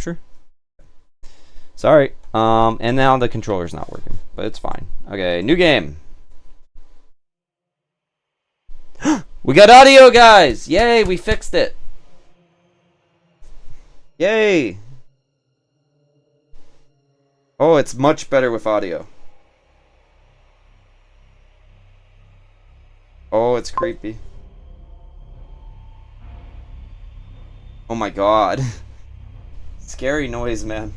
capture? Sorry. And now the controller's not working, but it's fine. Okay, new game. We got audio, guys! Yay, we fixed it. Yay! Oh, it's much better with audio. Oh, it's creepy. Oh my god. Scary noise, man.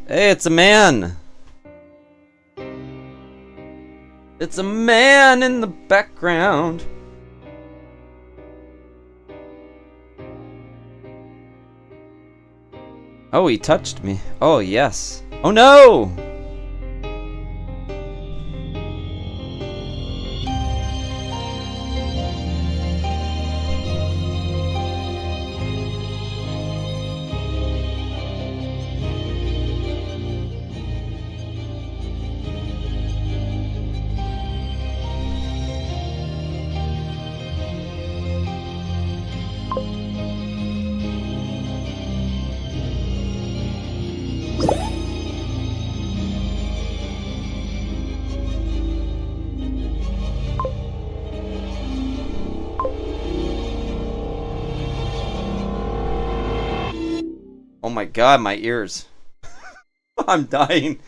Hey, it's a man! It's a man in the background. Oh, he touched me. Oh, yes. Oh, no! Oh my god, my ears. I'm dying.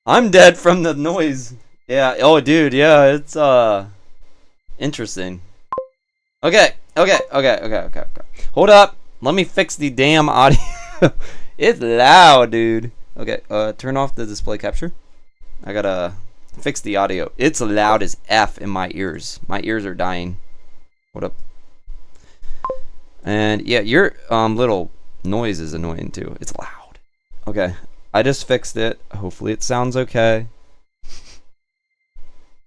I'm dead from the noise. Yeah, oh dude, yeah, it's interesting. Okay. Hold up. Let me fix the damn audio. It's loud, dude. Okay, turn off the display capture. I gotta fix the audio. It's loud as F in my ears. My ears are dying. Hold up. And yeah, your little noise is annoying too. It's loud. Okay, I just fixed it. Hopefully it sounds okay.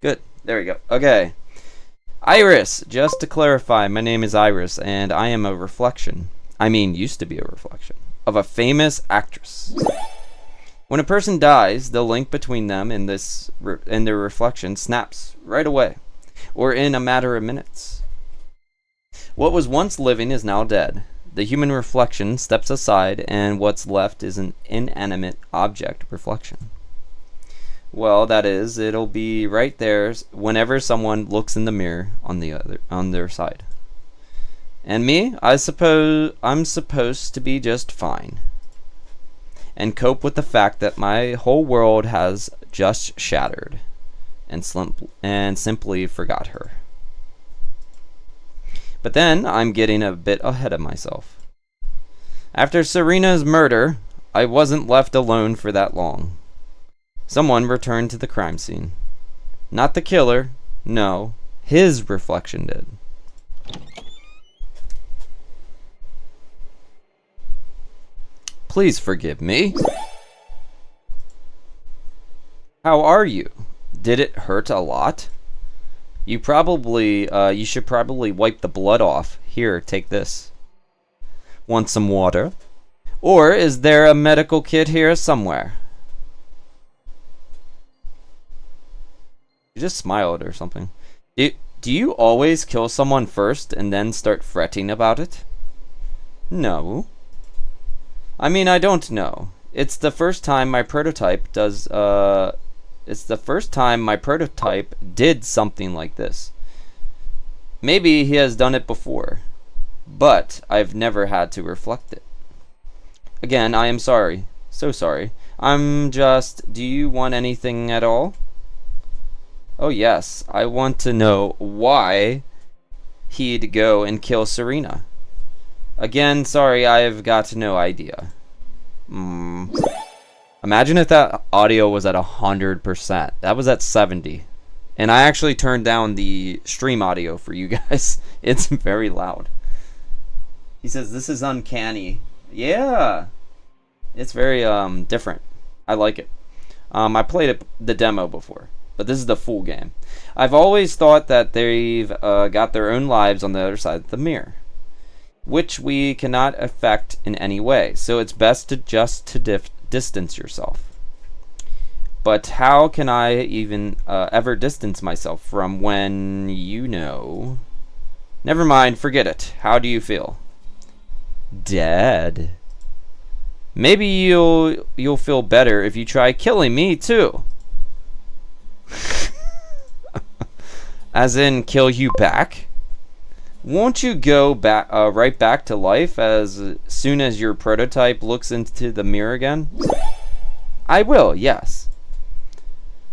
Good. There we go. Okay. Iris. Just to clarify, my name is Iris, and I am a reflection. I mean, used to be a reflection of a famous actress. When a person dies, the link between them and their reflection snaps right away, or in a matter of minutes. What was once living is now dead. The human reflection steps aside, and what's left is an inanimate object reflection. Well, that is, it'll be right there whenever someone looks in the mirror on their side. And me, I suppose I'm supposed to be just fine, and cope with the fact that my whole world has just shattered, and simply forgot her. But then, I'm getting a bit ahead of myself. After Serena's murder, I wasn't left alone for that long. Someone returned to the crime scene. Not the killer, no, his reflection did. Please forgive me. How are you? Did it hurt a lot? You should probably wipe the blood off. Here, take this. Want some water? Or is there a medical kit here somewhere? You just smiled or something. Do you always kill someone first and then start fretting about it? No. I mean, I don't know. It's the first time my prototype did something like this. Maybe he has done it before, but I've never had to reflect it. Again, I am sorry. So sorry. Do you want anything at all? Oh yes, I want to know why he'd go and kill Serena. Again, sorry, I've got no idea. Imagine if that audio was at 100%. That was at 70. And I actually turned down the stream audio for you guys. It's very loud. He says, this is uncanny. Yeah. It's very different. I like it. I played the demo before. but this is the full game. I've always thought that they've got their own lives on the other side of the mirror, which we cannot affect in any way. So it's best to just distance yourself. But how can I even ever distance myself from when you know? Never mind, forget it. How do you feel? Dead. Maybe you'll feel better if you try killing me too. As in, kill you back? Won't you go back right back to life as soon as your prototype looks into the mirror again? I will, yes.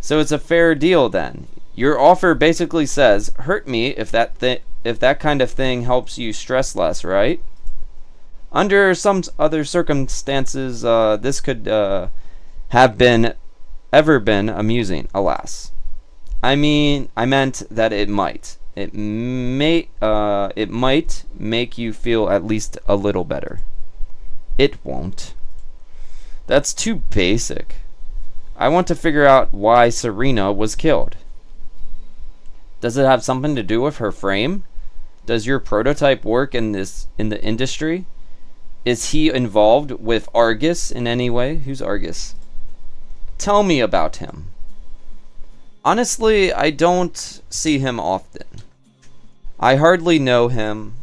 So it's a fair deal then. Your offer basically says, hurt me if that kind of thing helps you stress less, right? Under some other circumstances, this could have been amusing, alas. I meant that it might. It might make you feel at least a little better. It won't. That's too basic. I want to figure out why Serena was killed. Does it have something to do with her frame? Does your prototype work in the industry? Is he involved with Argus in any way? Who's Argus? Tell me about him. Honestly, I don't see him often. I hardly know him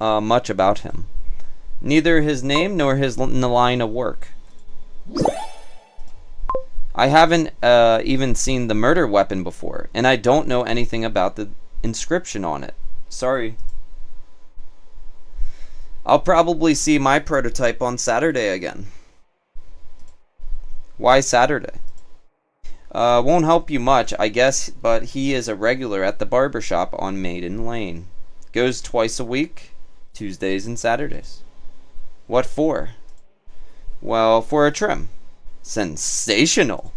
much about him. Neither his name nor his line of work. I haven't even seen the murder weapon before, and I don't know anything about the inscription on it. Sorry. I'll probably see my prototype on Saturday again. Why Saturday? Won't help you much, I guess, but he is a regular at the barbershop on Maiden Lane. Goes twice a week, Tuesdays and Saturdays. What for? Well, for a trim. Sensational.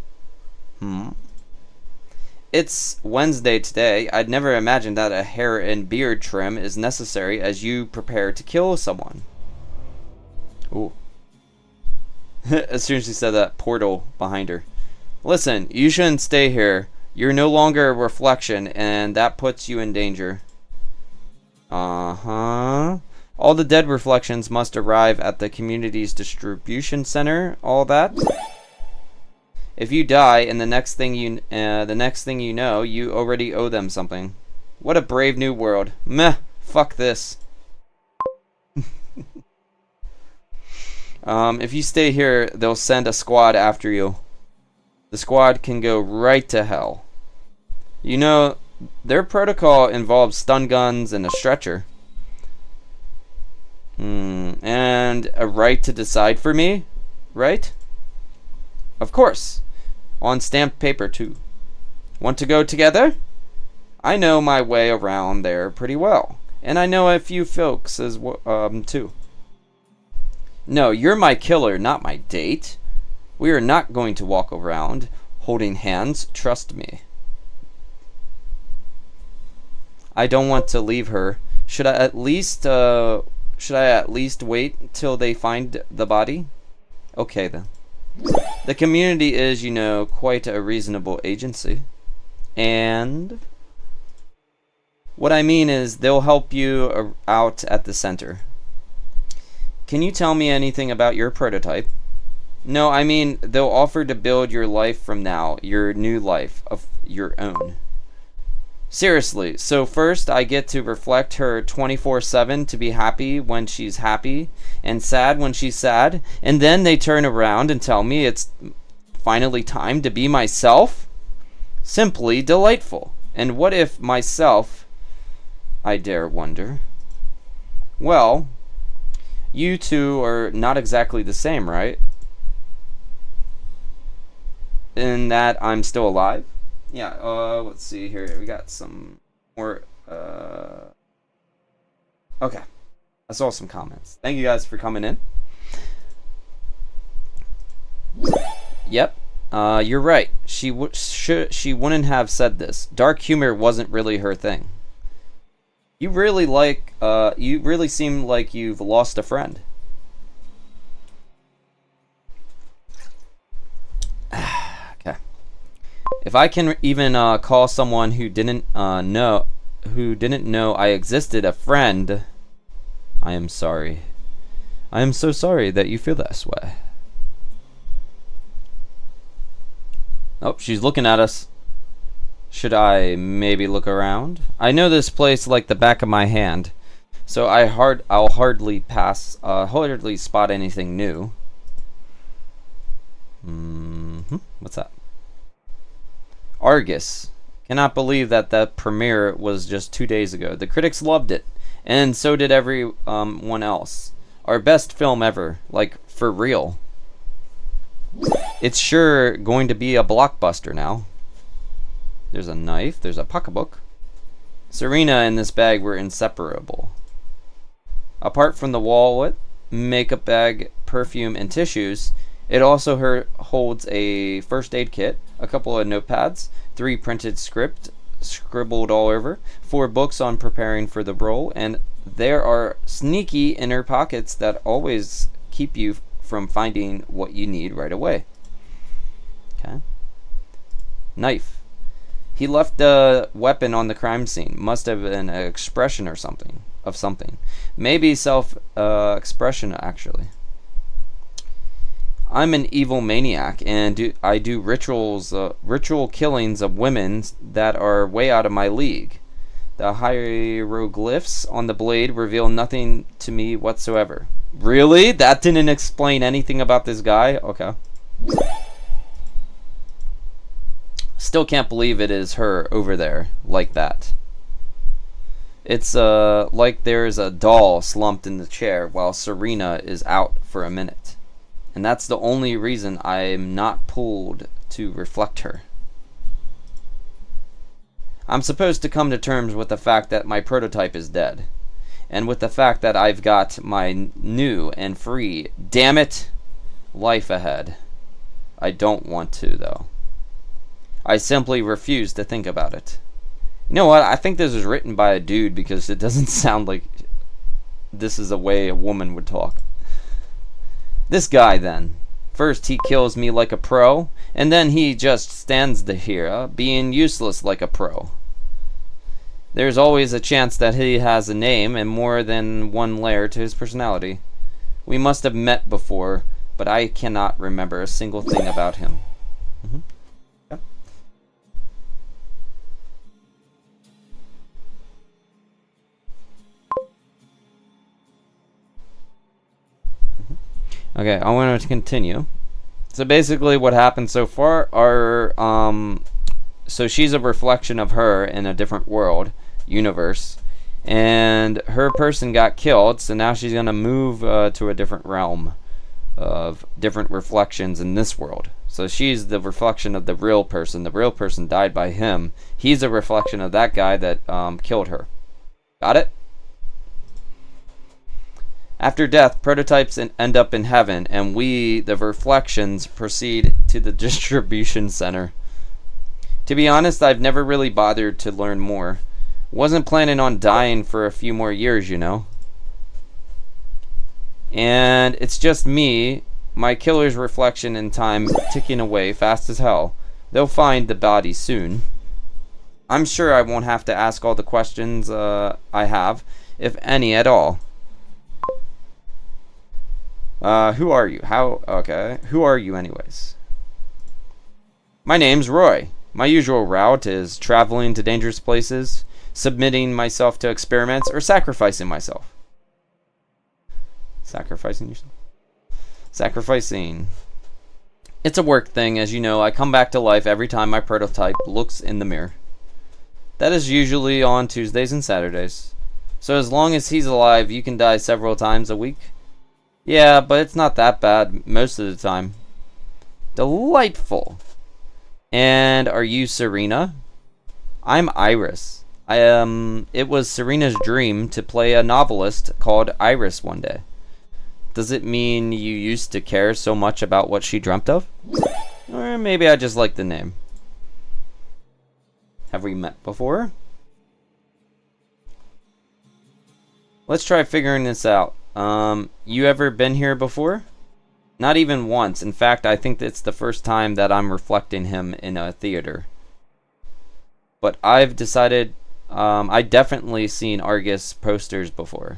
It's Wednesday today. I'd never imagined that a hair and beard trim is necessary as you prepare to kill someone. Ooh. As soon as she said that, portal behind her. Listen, you shouldn't stay here. You're no longer a reflection, and that puts you in danger. Uh-huh. All the dead reflections must arrive at the community's distribution center. All that. If you die, and the next thing you know, you already owe them something. What a brave new world. Meh. Fuck this. If you stay here, they'll send a squad after you. The squad can go right to hell. You know, their protocol involves stun guns and a stretcher. And a right to decide for me, right? Of course. On stamped paper, too. Want to go together? I know my way around there pretty well. And I know a few folks as too. No, you're my killer, not my date. We are not going to walk around holding hands, trust me. I don't want to leave her. Should I at least wait till they find the body? Okay then. The community is, you know, quite a reasonable agency. And what I mean is they'll help you out at the center. Can you tell me anything about your prototype? No, I mean, they'll offer to build your life from now, your new life of your own. Seriously, so first I get to reflect her 24/7 to be happy when she's happy and sad when she's sad, and then they turn around and tell me it's finally time to be myself? Simply delightful. And what if myself, I dare wonder? Well, you two are not exactly the same, right? In that I'm still alive? Yeah, let's see here. We got some more, okay. I saw some comments. Thank you guys for coming in. Yep, you're right. She wouldn't have said this. Dark humor wasn't really her thing. You really seem like you've lost a friend. If I can even call someone who didn't know I existed a friend, I am sorry. I am so sorry that you feel this way. Oh, she's looking at us. Should I maybe look around? I know this place like the back of my hand, so I'll hardly spot anything new. What's that? Argus. Cannot believe that the premiere was just 2 days ago. The critics loved it, and so did everyone else. Our best film ever, like for real. It's sure going to be a blockbuster now. There's a knife, there's a pocketbook. Serena and this bag were inseparable. Apart from the wallet, makeup bag, perfume, and tissues, it also holds a first aid kit, a couple of notepads, 3 printed script scribbled all over, 4 books on preparing for the role, and there are sneaky inner pockets that always keep you from finding what you need right away. Okay. Knife. He left the weapon on the crime scene. Must have been an expression or something. Maybe self-expression, actually. I'm an evil maniac, and I do ritual killings of women that are way out of my league. The hieroglyphs on the blade reveal nothing to me whatsoever. Really? That didn't explain anything about this guy? Okay. Still can't believe it is her over there like that. It's like there's a doll slumped in the chair while Serena is out for a minute. And that's the only reason I'm not pulled to reflect her. I'm supposed to come to terms with the fact that my prototype is dead. And with the fact that I've got my new and free, damn it, life ahead. I don't want to, though. I simply refuse to think about it. You know what? I think this was written by a dude because it doesn't sound like this is a way a woman would talk. This guy, then. First he kills me like a pro, and then he just stands here, being useless like a pro. There's always a chance that he has a name and more than one layer to his personality. We must have met before, but I cannot remember a single thing about him. Yeah. Okay, I want to continue. So basically what happened so far are, so she's a reflection of her in a different world, universe, and her person got killed, so now she's going to move to a different realm of different reflections in this world. So she's the reflection of the real person. The real person died by him. He's a reflection of that guy that killed her. Got it? After death, prototypes end up in heaven, and we, the reflections, proceed to the distribution center. To be honest, I've never really bothered to learn more. Wasn't planning on dying for a few more years, you know. And it's just me, my killer's reflection in time, ticking away fast as hell. They'll find the body soon. I'm sure I won't have to ask all the questions I have, if any at all. Who are you? Okay. Who are you anyways? My name's Roy. My usual route is traveling to dangerous places, submitting myself to experiments, or sacrificing myself. Sacrificing yourself? Sacrificing. It's a work thing, as you know. I come back to life every time my prototype looks in the mirror. That is usually on Tuesdays and Saturdays. So as long as he's alive, you can die several times a week. Yeah, but it's not that bad most of the time. Delightful. And are you Serena? I'm Iris. It was Serena's dream to play a novelist called Iris one day. Does it mean you used to care so much about what she dreamt of? Or maybe I just like the name. Have we met before? Let's try figuring this out. You ever been here before? Not even once. In fact, I think it's the first time that I'm reflecting him in a theater. But I've decided I definitely seen Argus posters before.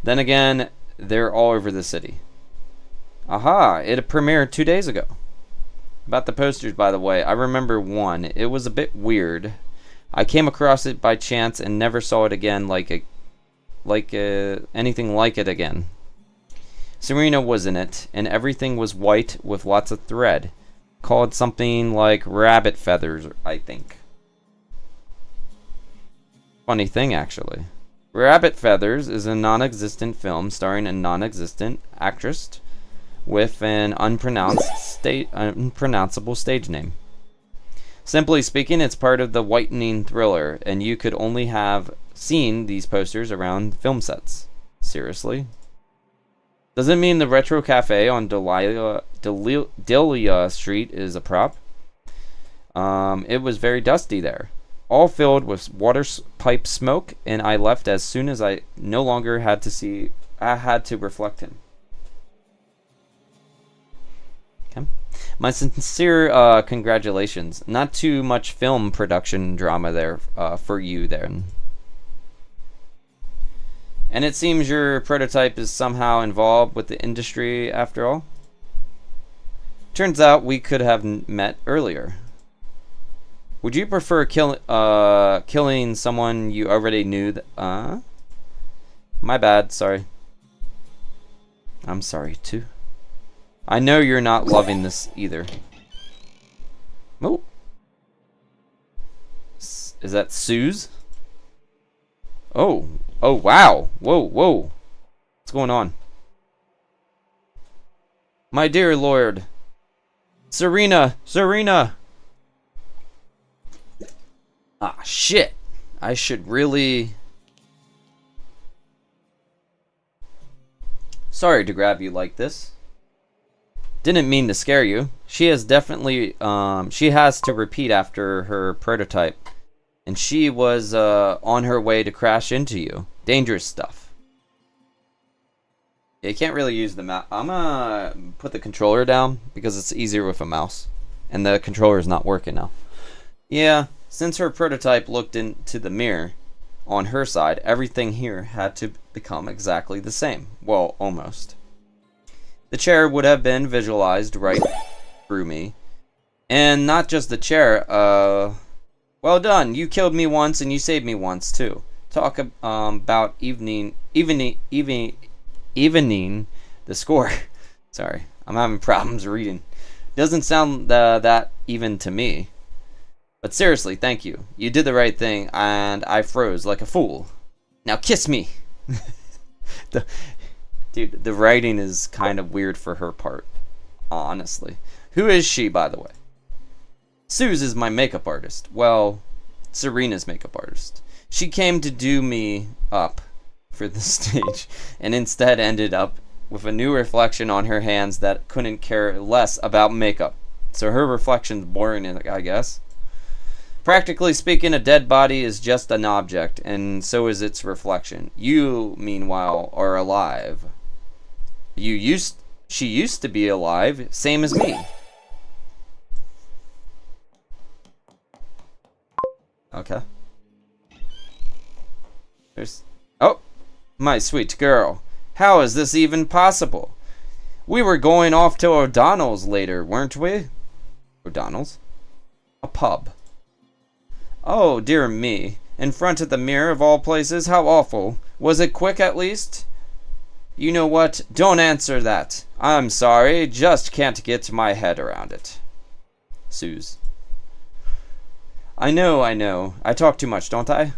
Then again, they're all over the city. Aha, it premiered 2 days ago. About the posters, by the way, I remember one. It was a bit weird. I came across it by chance and never saw it again anything like it again. Serena was in it, and everything was white with lots of thread. Called something like rabbit feathers, I think. Funny thing, actually. Rabbit Feathers is a non-existent film starring a non-existent actress with an unpronounceable stage name. Simply speaking, it's part of the whitening thriller, and you could only have seen these posters around film sets. Seriously? Does it mean the Retro Cafe on Delia Street is a prop? It was very dusty there. All filled with water pipe smoke, and I left as soon as I no longer had to reflect him. Okay. My sincere congratulations. Not too much film production drama there for you there. And it seems your prototype is somehow involved with the industry after all. Turns out we could have met earlier. Would you prefer killing someone you already knew? My bad, sorry. I'm sorry, too. I know you're not loving this either. Oh. Is that Suze? Oh. Oh, wow. Whoa, whoa. What's going on? My dear lord. Serena! Serena! Ah, shit. I should really... Sorry to grab you like this. Didn't mean to scare you. She has definitely, she has to repeat after her prototype. And she was, on her way to crash into you. Dangerous stuff. Yeah, you can't really use the mouse. I'm gonna put the controller down because it's easier with a mouse. And the controller is not working now. Yeah. Since her prototype looked into the mirror on her side, everything here had to become exactly the same. Well, almost. The chair would have been visualized right through me. And not just the chair, well done. You killed me once and you saved me once too. Talk about evening the score. Sorry, I'm having problems reading. Doesn't sound that even to me. But seriously, thank you. You did the right thing, and I froze like a fool. Now kiss me! Dude, the writing is kind of weird for her part. Honestly. Who is she, by the way? Suze is my makeup artist. Well, Serena's makeup artist. She came to do me up for the stage, and instead ended up with a new reflection on her hands that couldn't care less about makeup. So her reflection's boring, I guess. Practically speaking, a dead body is just an object, and so is its reflection. You, meanwhile, are alive. She used to be alive, same as me. Okay. Oh, my sweet girl. How is this even possible? We were going off to O'Donnell's later, weren't we? O'Donnell's? A pub. Oh, dear me. In front of the mirror of all places, how awful. Was it quick at least? You know what? Don't answer that. I'm sorry, just can't get my head around it. Suze. I know. I talk too much, don't I?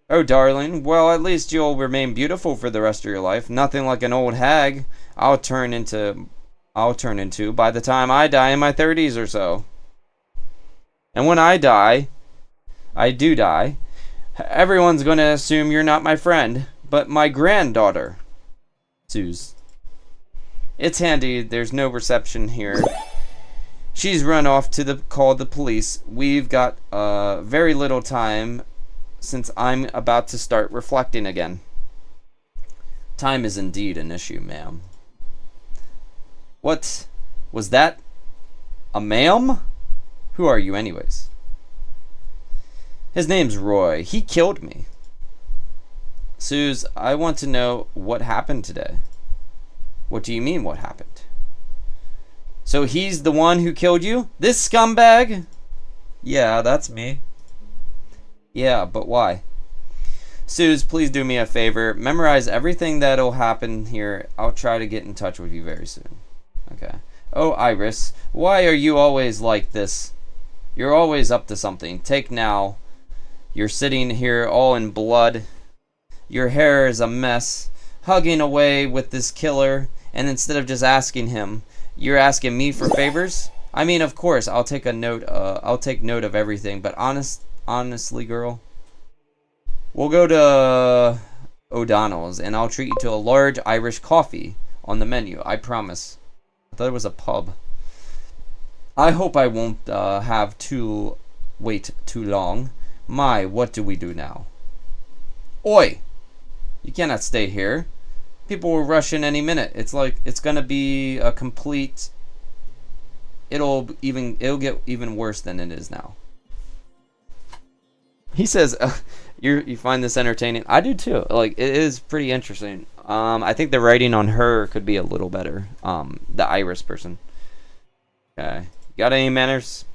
Oh, darling, well, at least you'll remain beautiful for the rest of your life. Nothing like an old hag I'll turn into by the time I die in my 30s or so. And when I do die, everyone's going to assume you're not my friend, but my granddaughter. Suze. It's handy, there's no reception here. She's run off to call the police. We've got very little time since I'm about to start reflecting again. Time is indeed an issue, ma'am. What? Was that a ma'am? Who are you anyways? His name's Roy. He killed me. Suze, I want to know what happened today. What do you mean, what happened? So he's the one who killed you? This scumbag? Yeah, that's me. Yeah, but why? Suze, please do me a favor. Memorize everything that'll happen here. I'll try to get in touch with you very soon. Okay. Oh, Iris, why are you always like this? You're always up to something. Take now. You're sitting here all in blood. Your hair is a mess. Hugging away with this killer. And instead of just asking him, you're asking me for favors? I mean, of course, I'll take note of everything. But honestly, girl, we'll go to O'Donnell's, and I'll treat you to a large Irish coffee on the menu. I promise. I thought it was a pub. I hope I won't have to wait too long. My, what do we do now? Oi! You cannot stay here. People will rush in any minute. It's like it's gonna be a complete. It'll get even worse than it is now. He says, "You find this entertaining?" I do too. Like, it is pretty interesting. I think the writing on her could be a little better. The Iris person. Okay, got any manners?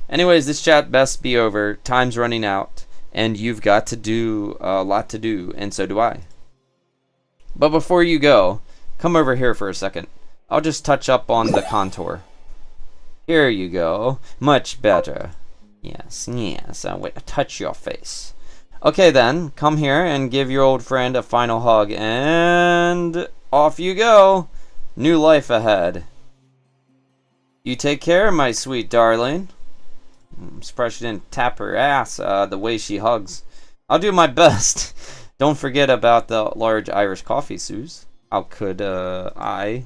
Anyways, this chat best be over. Time's running out, and you've got to do a lot to do, and so do I. But before you go, come over here for a second. I'll just touch up on the contour. Here you go. Much better. Yes, I'll touch your face. Okay then, come here and give your old friend a final hug, and off you go. New life ahead. You take care, my sweet darling. I'm surprised she didn't tap her ass the way she hugs. I'll do my best. Don't forget about the large Irish coffee, Suze. How could I?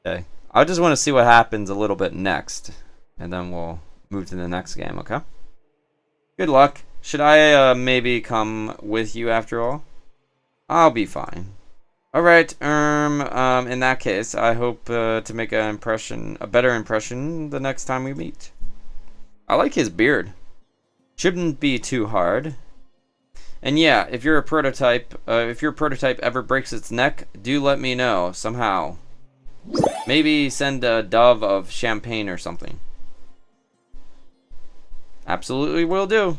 Okay. I just want to see what happens a little bit next, and then we'll move to the next game, okay? Good luck. Should I maybe come with you after all? I'll be fine. Alright, in that case, I hope to make a better impression the next time we meet. I like his beard. Shouldn't be too hard. And yeah, if your prototype ever breaks its neck, do let me know somehow. Maybe send a dove of champagne or something. Absolutely will do.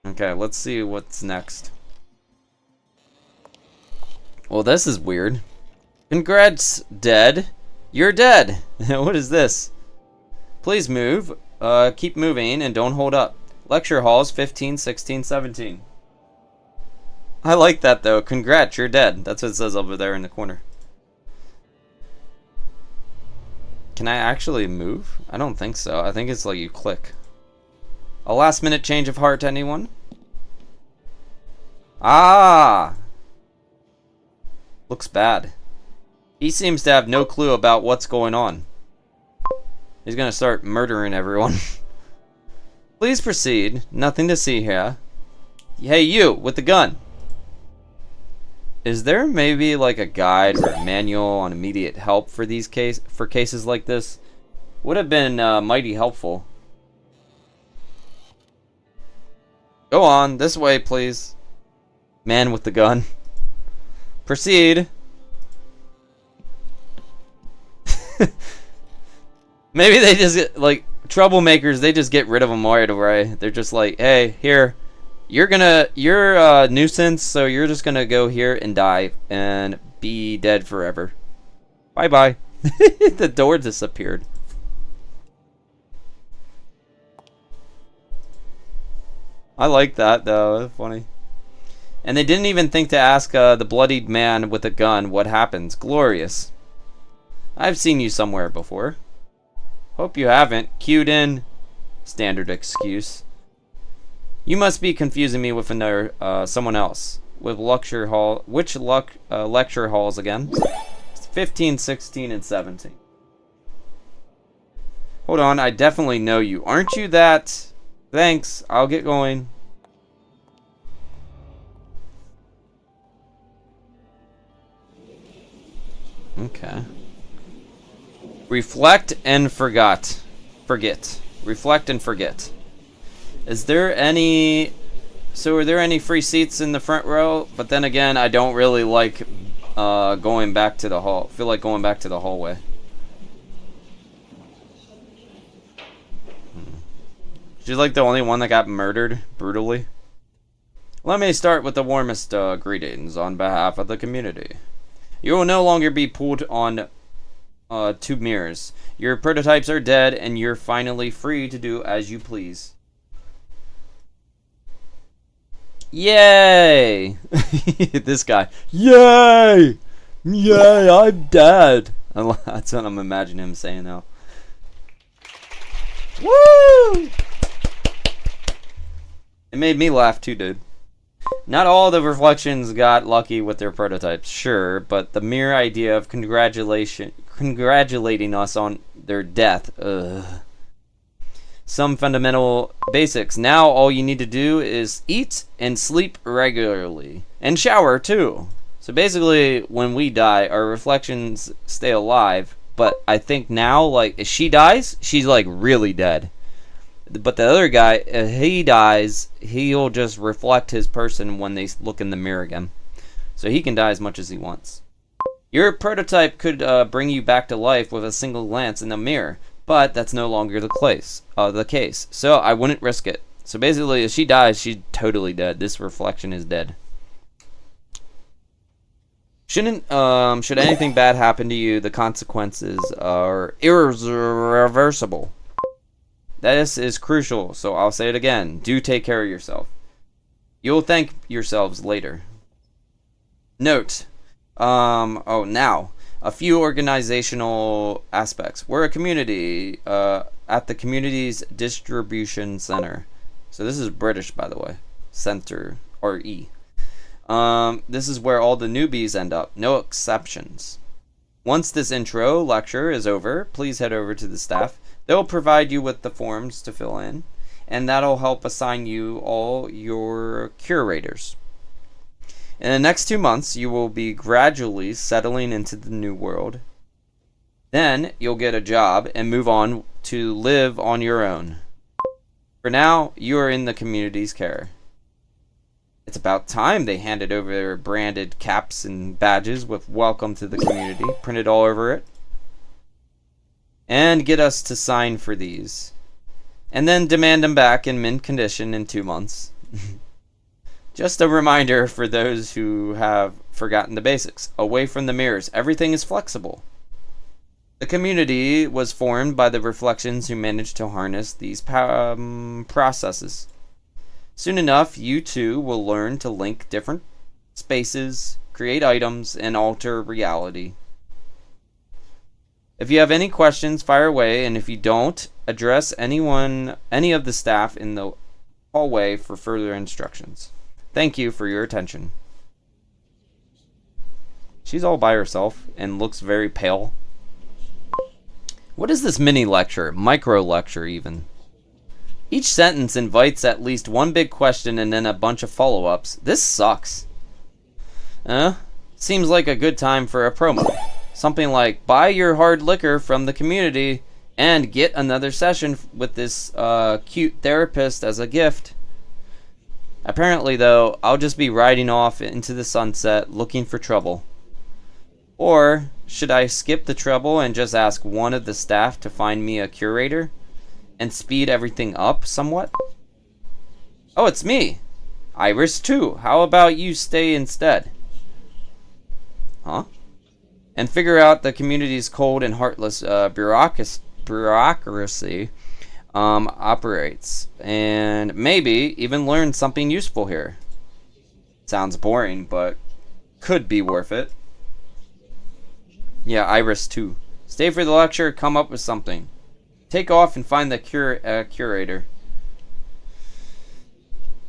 Okay, let's see what's next. Well, this is weird. Congrats, dead. You're dead. What is this? Please move. Keep moving and don't hold up. Lecture halls 15, 16, 17. I like that though. Congrats, you're dead. That's what it says over there in the corner. Can I actually move? I don't think so. I think it's like you click. A last minute change of heart, anyone? Ah! Looks bad. He seems to have no clue about what's going on. He's gonna start murdering everyone. Please proceed. Nothing to see here. Hey, you with the gun. Is there maybe like a guide or a manual on immediate help for these cases like this? Would have been mighty helpful. Go on, this way, please. Man with the gun. Proceed. Maybe they just get, like, troublemakers, they just get rid of them right away. They're just like, hey, here, you're a nuisance, so you're just gonna go here and die and be dead forever. Bye-bye. The door disappeared. I like that, though. That's funny. And they didn't even think to ask the bloodied man with a gun what happens. Glorious. I've seen you somewhere before. Hope you haven't. Cued in. Standard excuse. You must be confusing me with another someone else. With lecture hall. Which lecture halls again? 15, 16, and 17. Hold on, I definitely know you. Aren't you that? Thanks. I'll get going. Okay. Reflect and forgot. Forget. Reflect and forget. Is there any... So are there any free seats in the front row? But then again, I don't really like going back to the hall. Feel like going back to the hallway. She's like the only one that got murdered brutally. Let me start with the warmest greetings on behalf of the community. You will no longer be pulled on two mirrors. Your prototypes are dead, and you're finally free to do as you please. Yay! This guy. Yay! Yay, I'm dead. That's what I'm imagining him saying now. Woo! It made me laugh too, dude. Not all the reflections got lucky with their prototypes, sure, but the mere idea of congratulating us on their death, some fundamental basics. Now all you need to do is eat and sleep regularly. And shower too. So basically, when we die, our reflections stay alive. But I think now, like, if she dies, she's like really dead. But the other guy, if he dies, he'll just reflect his person when they look in the mirror again. So he can die as much as he wants. Your prototype could bring you back to life with a single glance in the mirror. But that's no longer the case. So I wouldn't risk it. So basically, if she dies, she's totally dead. This reflection is dead. Should anything bad happen to you, the consequences are irreversible. This is crucial, so I'll say it again. Do take care of yourself. You'll thank yourselves later. Note. Now. A few organizational aspects. We're a community at the community's distribution center. So this is British, by the way. Center, or E. This is where all the newbies end up. No exceptions. Once this intro lecture is over, please head over to the staff. They'll provide you with the forms to fill in, and that'll help assign you all your curators. In the next 2 months, you will be gradually settling into the new world. Then, you'll get a job and move on to live on your own. For now, you are in the community's care. It's about time they handed over their branded caps and badges with "Welcome to the Community" printed all over it. And get us to sign for these. And then demand them back in mint condition in 2 months. Just a reminder for those who have forgotten the basics. Away from the mirrors, everything is flexible. The community was formed by the reflections who managed to harness these processes. Soon enough, you too will learn to link different spaces, create items, and alter reality. If you have any questions, fire away, and if you don't, address any of the staff in the hallway for further instructions. Thank you for your attention. She's all by herself and looks very pale. What is this mini lecture? Micro lecture, even. Each sentence invites at least one big question and then a bunch of follow-ups. This sucks. Seems like a good time for a promo. Something like, buy your hard liquor from the community and get another session with this cute therapist as a gift. Apparently, though, I'll just be riding off into the sunset looking for trouble. Or, should I skip the trouble and just ask one of the staff to find me a curator? And speed everything up somewhat? Oh, it's me! Iris too. How about you stay instead? Huh? And figure out the community's cold and heartless bureaucracy operates. And maybe even learn something useful here. Sounds boring, but could be worth it. Yeah, Iris too. Stay for the lecture, come up with something. Take off and find the curator.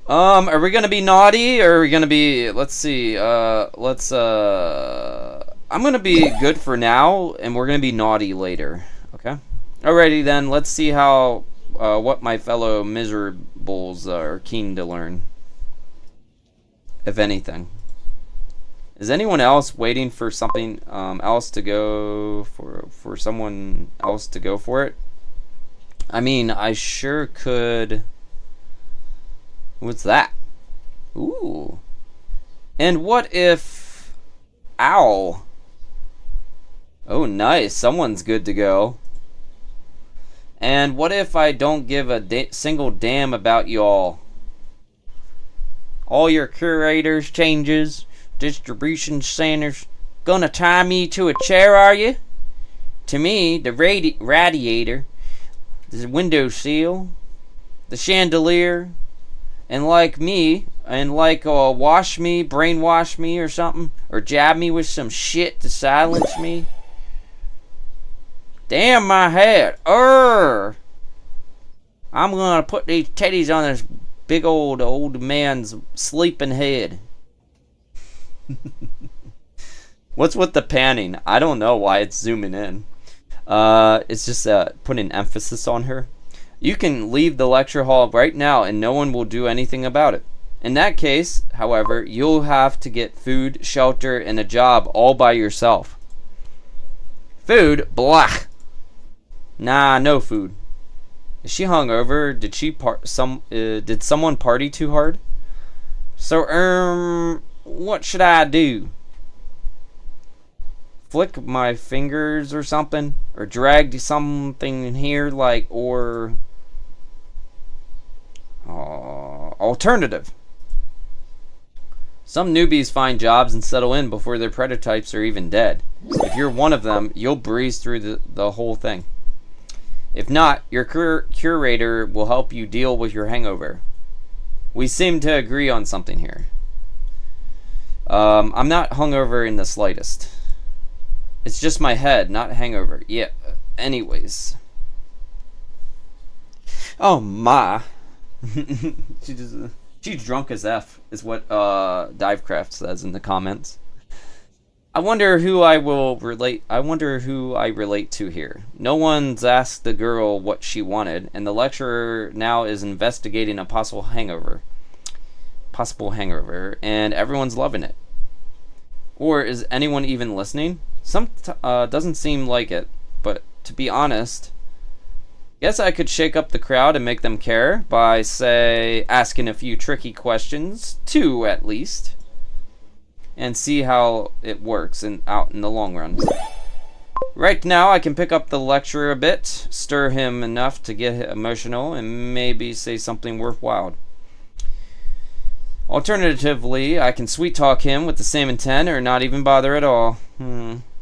Are we gonna be naughty or are we gonna be, let's see, I'm gonna be good for now and we're gonna be naughty later. Okay? Alrighty then, let's see how, what my fellow miserables are keen to learn. If anything. Is anyone else waiting for something else to go for someone else to go for it? I mean, I sure could. What's that? Ooh. And what if... Ow. Oh, nice. Someone's good to go. And what if I don't give a single damn about y'all? All your curators, changes, distribution centers, gonna tie me to a chair, are you? To me, the radiator, the window sill, the chandelier, and like me, and like wash me, brainwash me or something, or jab me with some shit to silence me. Damn my head. I'm gonna put these teddies on this big old man's sleeping head. What's with the panning? I don't know why it's zooming in. It's just putting emphasis on her. You can leave the lecture hall right now and no one will do anything about it. In that case, however, you'll have to get food, shelter, and a job all by yourself. Food? Blah. Nah, no food. Is she hungover? Did she did someone party too hard? So, what should I do? Flick my fingers or something? Or drag something in here like, or... alternative. Some newbies find jobs and settle in before their prototypes are even dead. If you're one of them, you'll breeze through the whole thing. If not, your curator will help you deal with your hangover. We seem to agree on something here. I'm not hungover in the slightest. It's just my head, not hangover. Yeah, anyways. Oh my. She's drunk as F, is what Divecraft says in the comments. I wonder who I relate to here. No one's asked the girl what she wanted, and the lecturer now is investigating a possible hangover, and everyone's loving it. Or is anyone even listening? Doesn't seem like it, but to be honest, guess I could shake up the crowd and make them care by, say, asking a few tricky questions, 2 at least, and see how it works out in the long run. Right now, I can pick up the lecturer a bit, stir him enough to get emotional, and maybe say something worthwhile. Alternatively, I can sweet talk him with the same intent, or not even bother at all.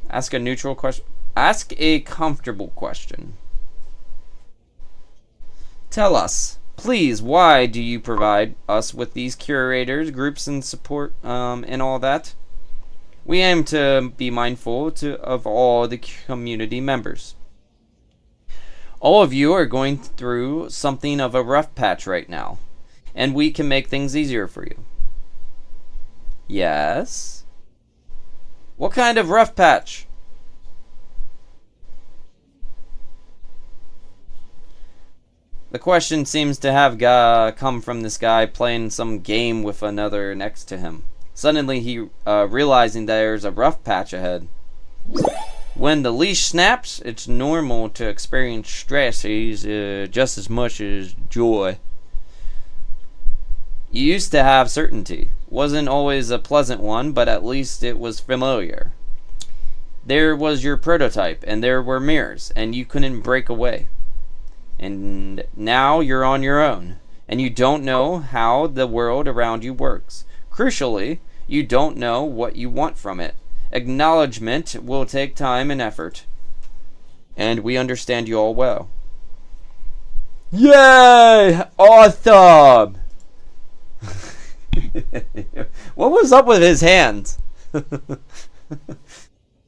Ask a neutral question. Ask a comfortable question. Tell us, please, why do you provide us with these curators, groups, and support, and all that? We aim to be mindful of all the community members. All of you are going through something of a rough patch right now, and we can make things easier for you. Yes? What kind of rough patch? The question seems to have come from this guy playing some game with another next to him. Suddenly he realizing there's a rough patch ahead. When the leash snaps, it's normal to experience stress just as much as joy. You used to have certainty. Wasn't always a pleasant one, but at least it was familiar. There was your prototype, and there were mirrors, and you couldn't break away. And now you're on your own, and you don't know how the world around you works. Crucially, you don't know what you want from it. Acknowledgement will take time and effort, and we understand you all well. Yay! Awesome! What was up with his hands?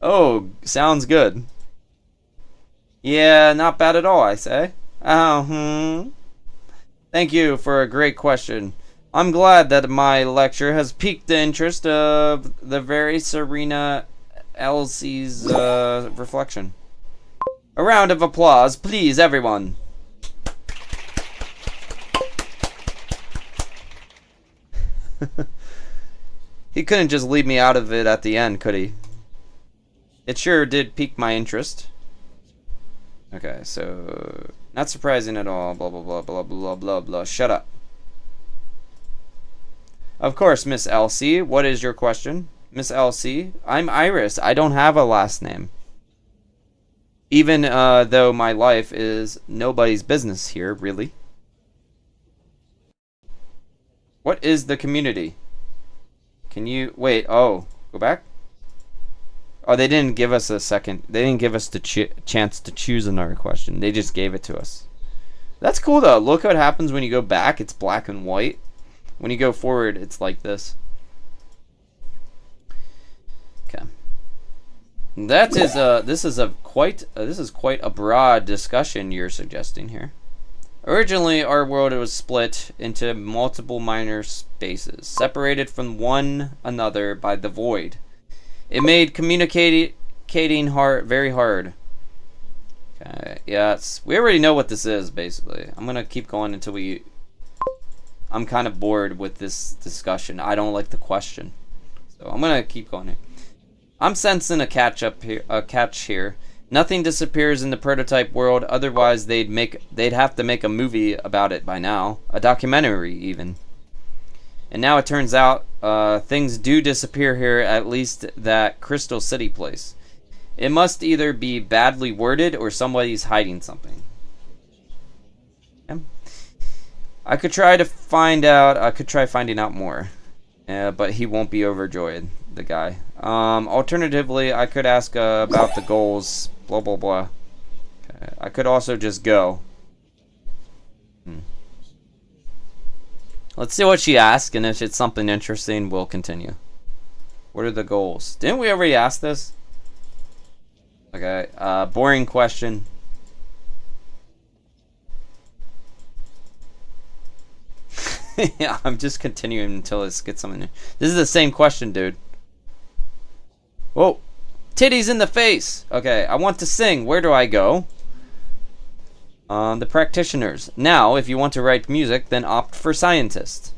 Oh, sounds good. Yeah, not bad at all, I say. Thank you for a great question. I'm glad that my lecture has piqued the interest of the very Serena Elsie's reflection. A round of applause, please, everyone. He couldn't just leave me out of it at the end, could he? It sure did pique my interest. Okay, so Not surprising at all. Blah, blah, blah, blah, blah, blah, blah. Shut up. Of course, Miss Elsie. What is your question? Miss Elsie, I'm Iris. I don't have a last name. Even though my life is nobody's business here, really. What is the community? Can you... Wait, oh. Go back? Oh, they didn't give us a second. They didn't give us the chance to choose another question. They just gave it to us. That's cool, though. Look what happens when you go back. It's black and white. When you go forward, it's like this. Okay. That is this is quite a broad discussion you're suggesting here. Originally, our world was split into multiple minor spaces, separated from one another by the void. It made communicating very hard. Okay, yeah, we already know what this is, basically. I'm gonna keep going until I'm kind of bored with this discussion. I don't like the question, so I'm gonna keep going here. I'm sensing a catch here. Nothing disappears in the prototype world, otherwise they'd have to make a movie about it by now, a documentary even. And now it turns out things do disappear here, at least that Crystal City place. It must either be badly worded or somebody's hiding something. Yeah. I could try finding out more, but he won't be overjoyed, the guy. Alternatively, I could ask about the goals, blah blah blah. Okay. I could also just go. Let's see what she asks, and if it's something interesting, we'll continue. What are the goals? Didn't we already ask this? Okay, boring question. Yeah, I'm just continuing until it gets something new. This is the same question, dude. Whoa. Titties in the face! Okay, I want to sing. Where do I go? The practitioners. Now, if you want to write music, then opt for scientist.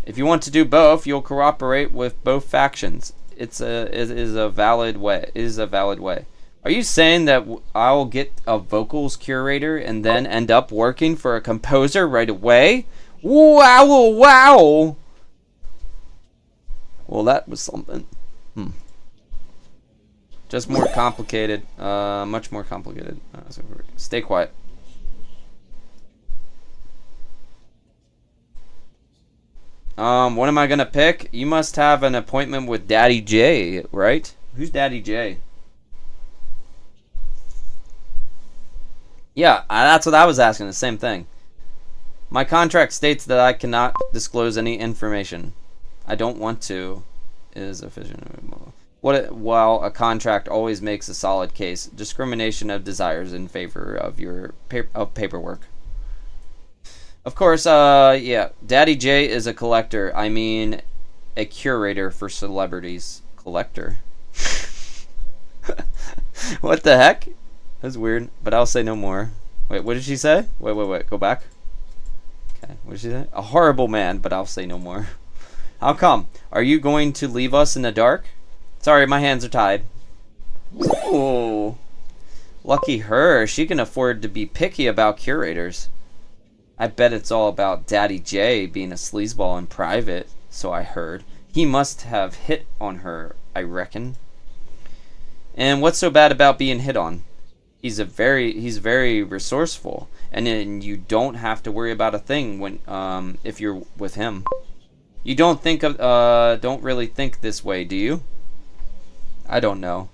If you want to do both, you'll cooperate with both factions. It is a valid way. Are you saying that I'll get a vocals curator and then end up working for a composer right away? Wow, wow. Well, that was something. Just more complicated. Much more complicated. Stay quiet. What am I gonna pick? You must have an appointment with Daddy J, right? Who's Daddy J? Yeah, that's what I was asking. The same thing. My contract states that I cannot disclose any information. I don't want to. Is efficient. While a contract always makes a solid case, discrimination of desires in favor of your paperwork. Of course, yeah. Daddy J is a collector. I mean, a curator for celebrities. Collector. What the heck? That's weird, but I'll say no more. Wait, what did she say? Wait. Go back. Okay, what did she say? A horrible man, but I'll say no more. How come? Are you going to leave us in the dark? Sorry, my hands are tied. Oh, lucky her. She can afford to be picky about curators. I bet it's all about Daddy J being a sleazeball in private, so I heard. He must have hit on her, I reckon. And what's so bad about being hit on? He's very resourceful, and then you don't have to worry about a thing when if you're with him. You don't really think this way, do you? I don't know.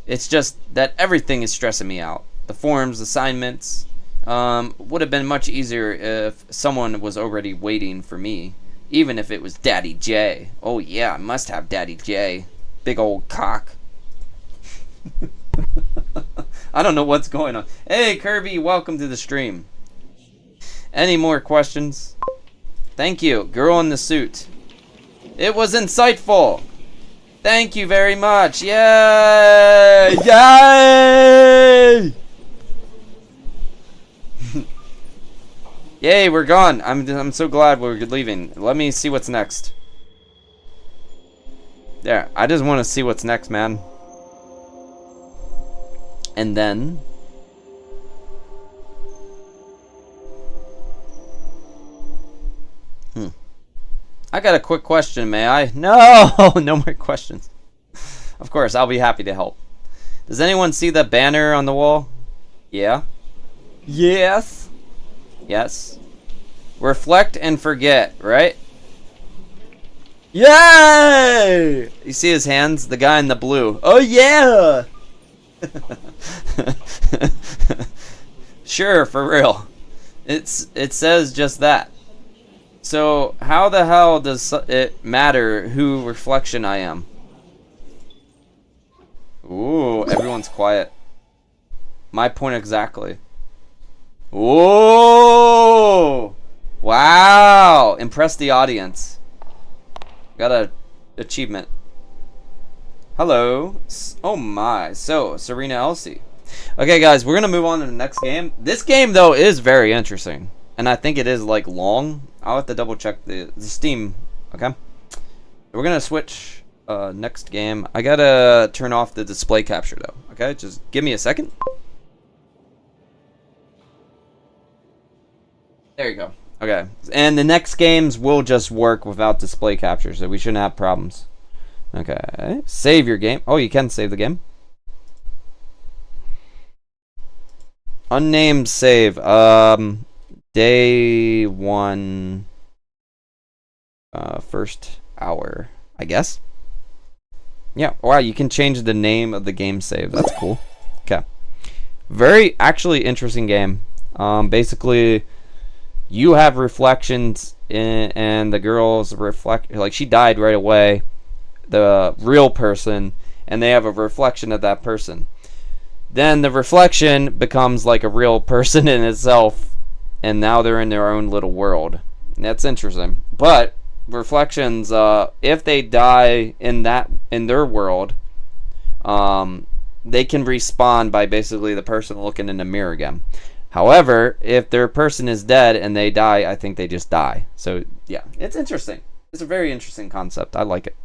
It's just that everything is stressing me out. The forms, assignments, would have been much easier if someone was already waiting for me. Even if it was Daddy J. Oh yeah, I must have Daddy J. Big old cock. I don't know what's going on. Hey Kirby, welcome to the stream. Any more questions? Thank you, girl in the suit. It was insightful. Thank you very much. Yay! Yay! Yay, we're gone. I'm so glad we're leaving. Let me see what's next. There, I just want to see what's next, man. And then I got a quick question, may I? No! No more questions. Of course, I'll be happy to help. Does anyone see the banner on the wall? Yeah? Yes? Yes? Reflect and forget, right? Yay! You see his hands? The guy in the blue. Oh, yeah! Sure, for real. It says just that. So, how the hell does it matter who reflection I am? Ooh, everyone's quiet. My point exactly. Whoa! Wow! Impress the audience. Got a achievement. Hello. Oh my. So, Serena Elsie. Okay, guys, we're gonna move on to the next game. This game, though, is very interesting. And I think it is, like, long. I'll have to double check the Steam. Okay? We're gonna switch next game. I gotta turn off the display capture, though. Okay? Just give me a second. There you go. Okay. And the next games will just work without display capture, so we shouldn't have problems. Okay. Save your game. Oh, you can save the game. Unnamed save. Day 1. First hour, I guess. Yeah. Wow, you can change the name of the game save. That's cool. Okay. Very, actually, interesting game. Basically, you have reflections and the girl's reflect, like, she died right away, the real person, and they have a reflection of that person. Then the reflection becomes like a real person in itself, and now they're in their own little world. That's interesting. But reflections, if they die in their world, they can respawn by basically the person looking in the mirror again. However, if their person is dead and they die, I think they just die. So, yeah, it's interesting. It's a very interesting concept. I like it.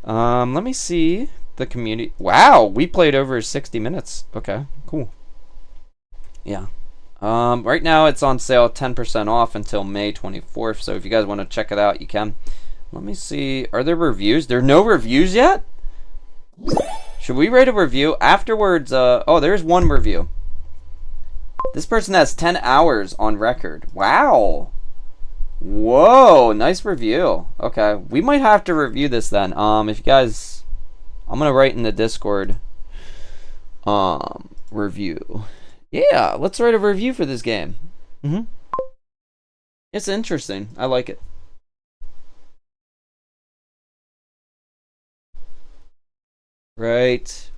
Let me see the community. Wow, we played over 60 minutes. Okay, cool. Yeah. Right now it's on sale 10% off until May 24th. So if you guys want to check it out, you can. Let me see. Are there reviews? There are no reviews yet? Should we rate a review? Afterwards, oh, there's one review. This person has 10 hours on record. Wow. Whoa, nice review. Okay, we might have to review this then. If you guys, I'm gonna write in the Discord, review. Yeah, let's write a review for this game. It's interesting. I like it. Write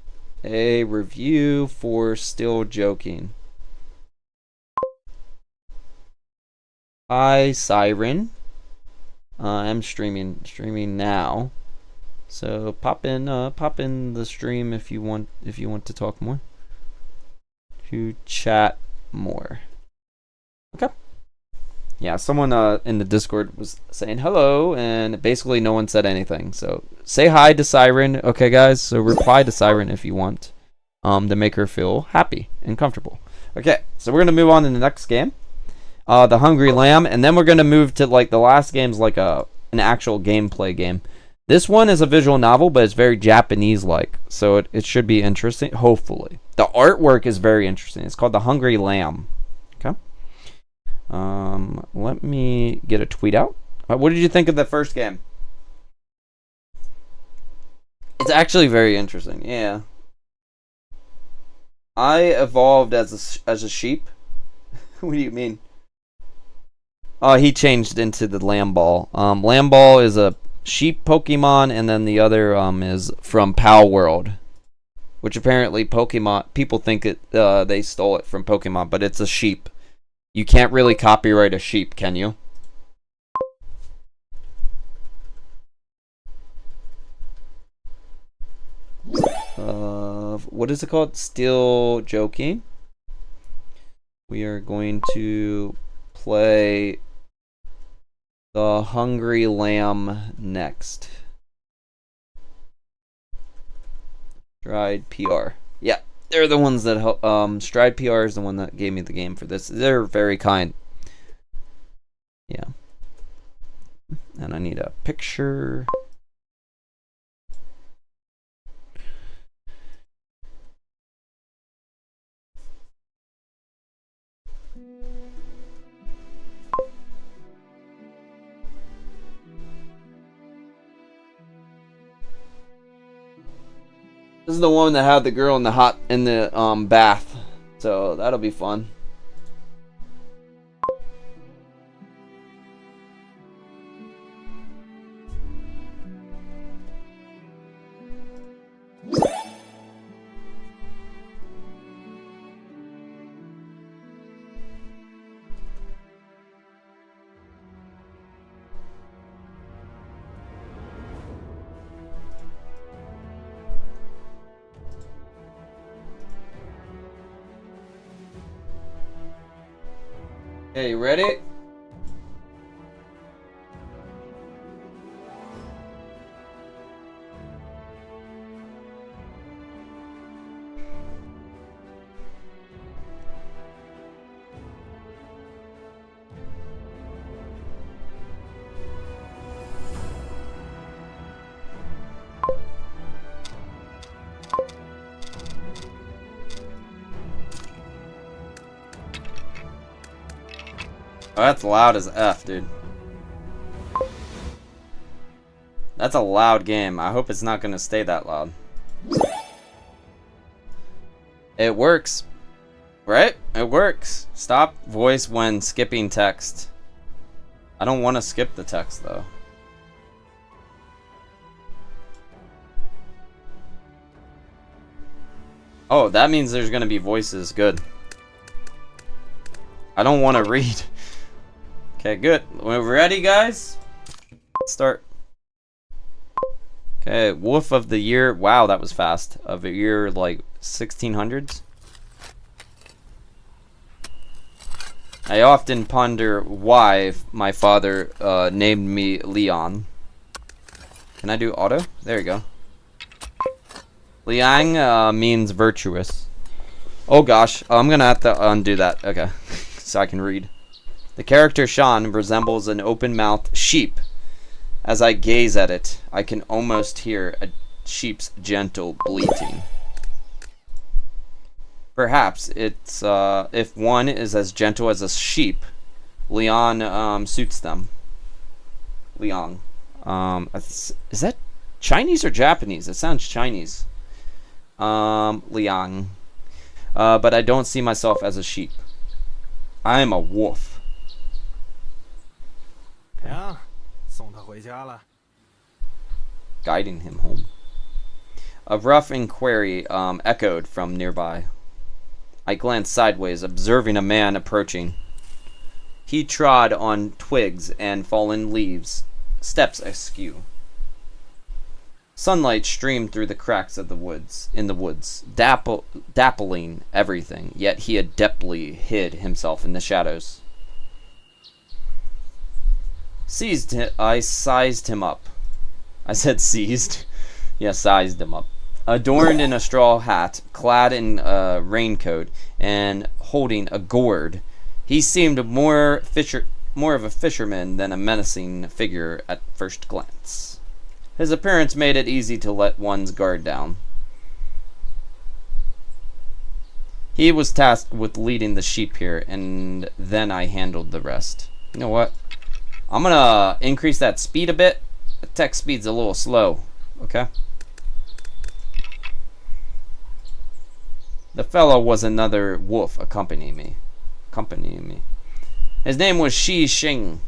a review for Still Joking. Hi, Siren. I'm streaming now. So pop in the stream if you want to talk more. To chat more. Okay. Yeah, someone in the Discord was saying hello, and basically no one said anything. So say hi to Siren, okay, guys. So reply to Siren if you want, to make her feel happy and comfortable. Okay, so we're gonna move on to the next game, the Hungry Lamb, and then we're gonna move to like the last game's like an actual gameplay game. This one is a visual novel, but it's very Japanese-like, so it should be interesting. Hopefully, the artwork is very interesting. It's called The Hungry Lamb. Okay. Let me get a tweet out. What did you think of the first game? It's actually very interesting. Yeah. I evolved as a sheep. What do you mean? Oh, he changed into the Lamb Ball. Lamb Ball is a sheep Pokemon, and then the other is from Pal World, which apparently people think they stole it from Pokemon, but it's a sheep. You can't really copyright a sheep, can you? What is it called? Still Joking. We are going to play The Hungry Lamb next. Stride PR. Yeah, they're the ones that help. Stride PR is the one that gave me the game for this. They're very kind. Yeah. And I need a picture. This is the one that had the girl in the bath. So that'll be fun. Okay, you ready? Oh, that's loud as F, dude. That's a loud game. I hope it's not going to stay that loud. It works. Right? It works. Stop voice when skipping text. I don't want to skip the text, though. Oh, that means there's going to be voices. Good. I don't want to read. Okay, good. We're ready, guys? Let's start. Okay, Wolf of the Year. Wow, that was fast. Of the year, like, 1600s. I often ponder why my father named me Leon. Can I do auto? There you go. Luoyang means virtuous. Oh gosh, I'm gonna have to undo that. Okay, so I can read. The character Sean resembles an open-mouthed sheep. As I gaze at it, I can almost hear a sheep's gentle bleating. Perhaps it's if one is as gentle as a sheep, Leon suits them. Leon. Is that Chinese or Japanese? It sounds Chinese. Leon. But I don't see myself as a sheep. I am a wolf. Guiding him home. A rough inquiry echoed from nearby. I glanced sideways, observing a man approaching. He trod on twigs and fallen leaves, steps askew. Sunlight streamed through the cracks of the woods, dappling everything, yet he adeptly hid himself in the shadows. I sized him up. I said seized. Yeah, sized him up. Adorned in a straw hat, clad in a raincoat, and holding a gourd, he seemed more of a fisherman than a menacing figure at first glance. His appearance made it easy to let one's guard down. He was tasked with leading the sheep here, and then I handled the rest. You know what? I'm gonna increase that speed a bit. The text speed's a little slow. Okay? The fellow was another wolf accompanying me. His name was Shi Xing.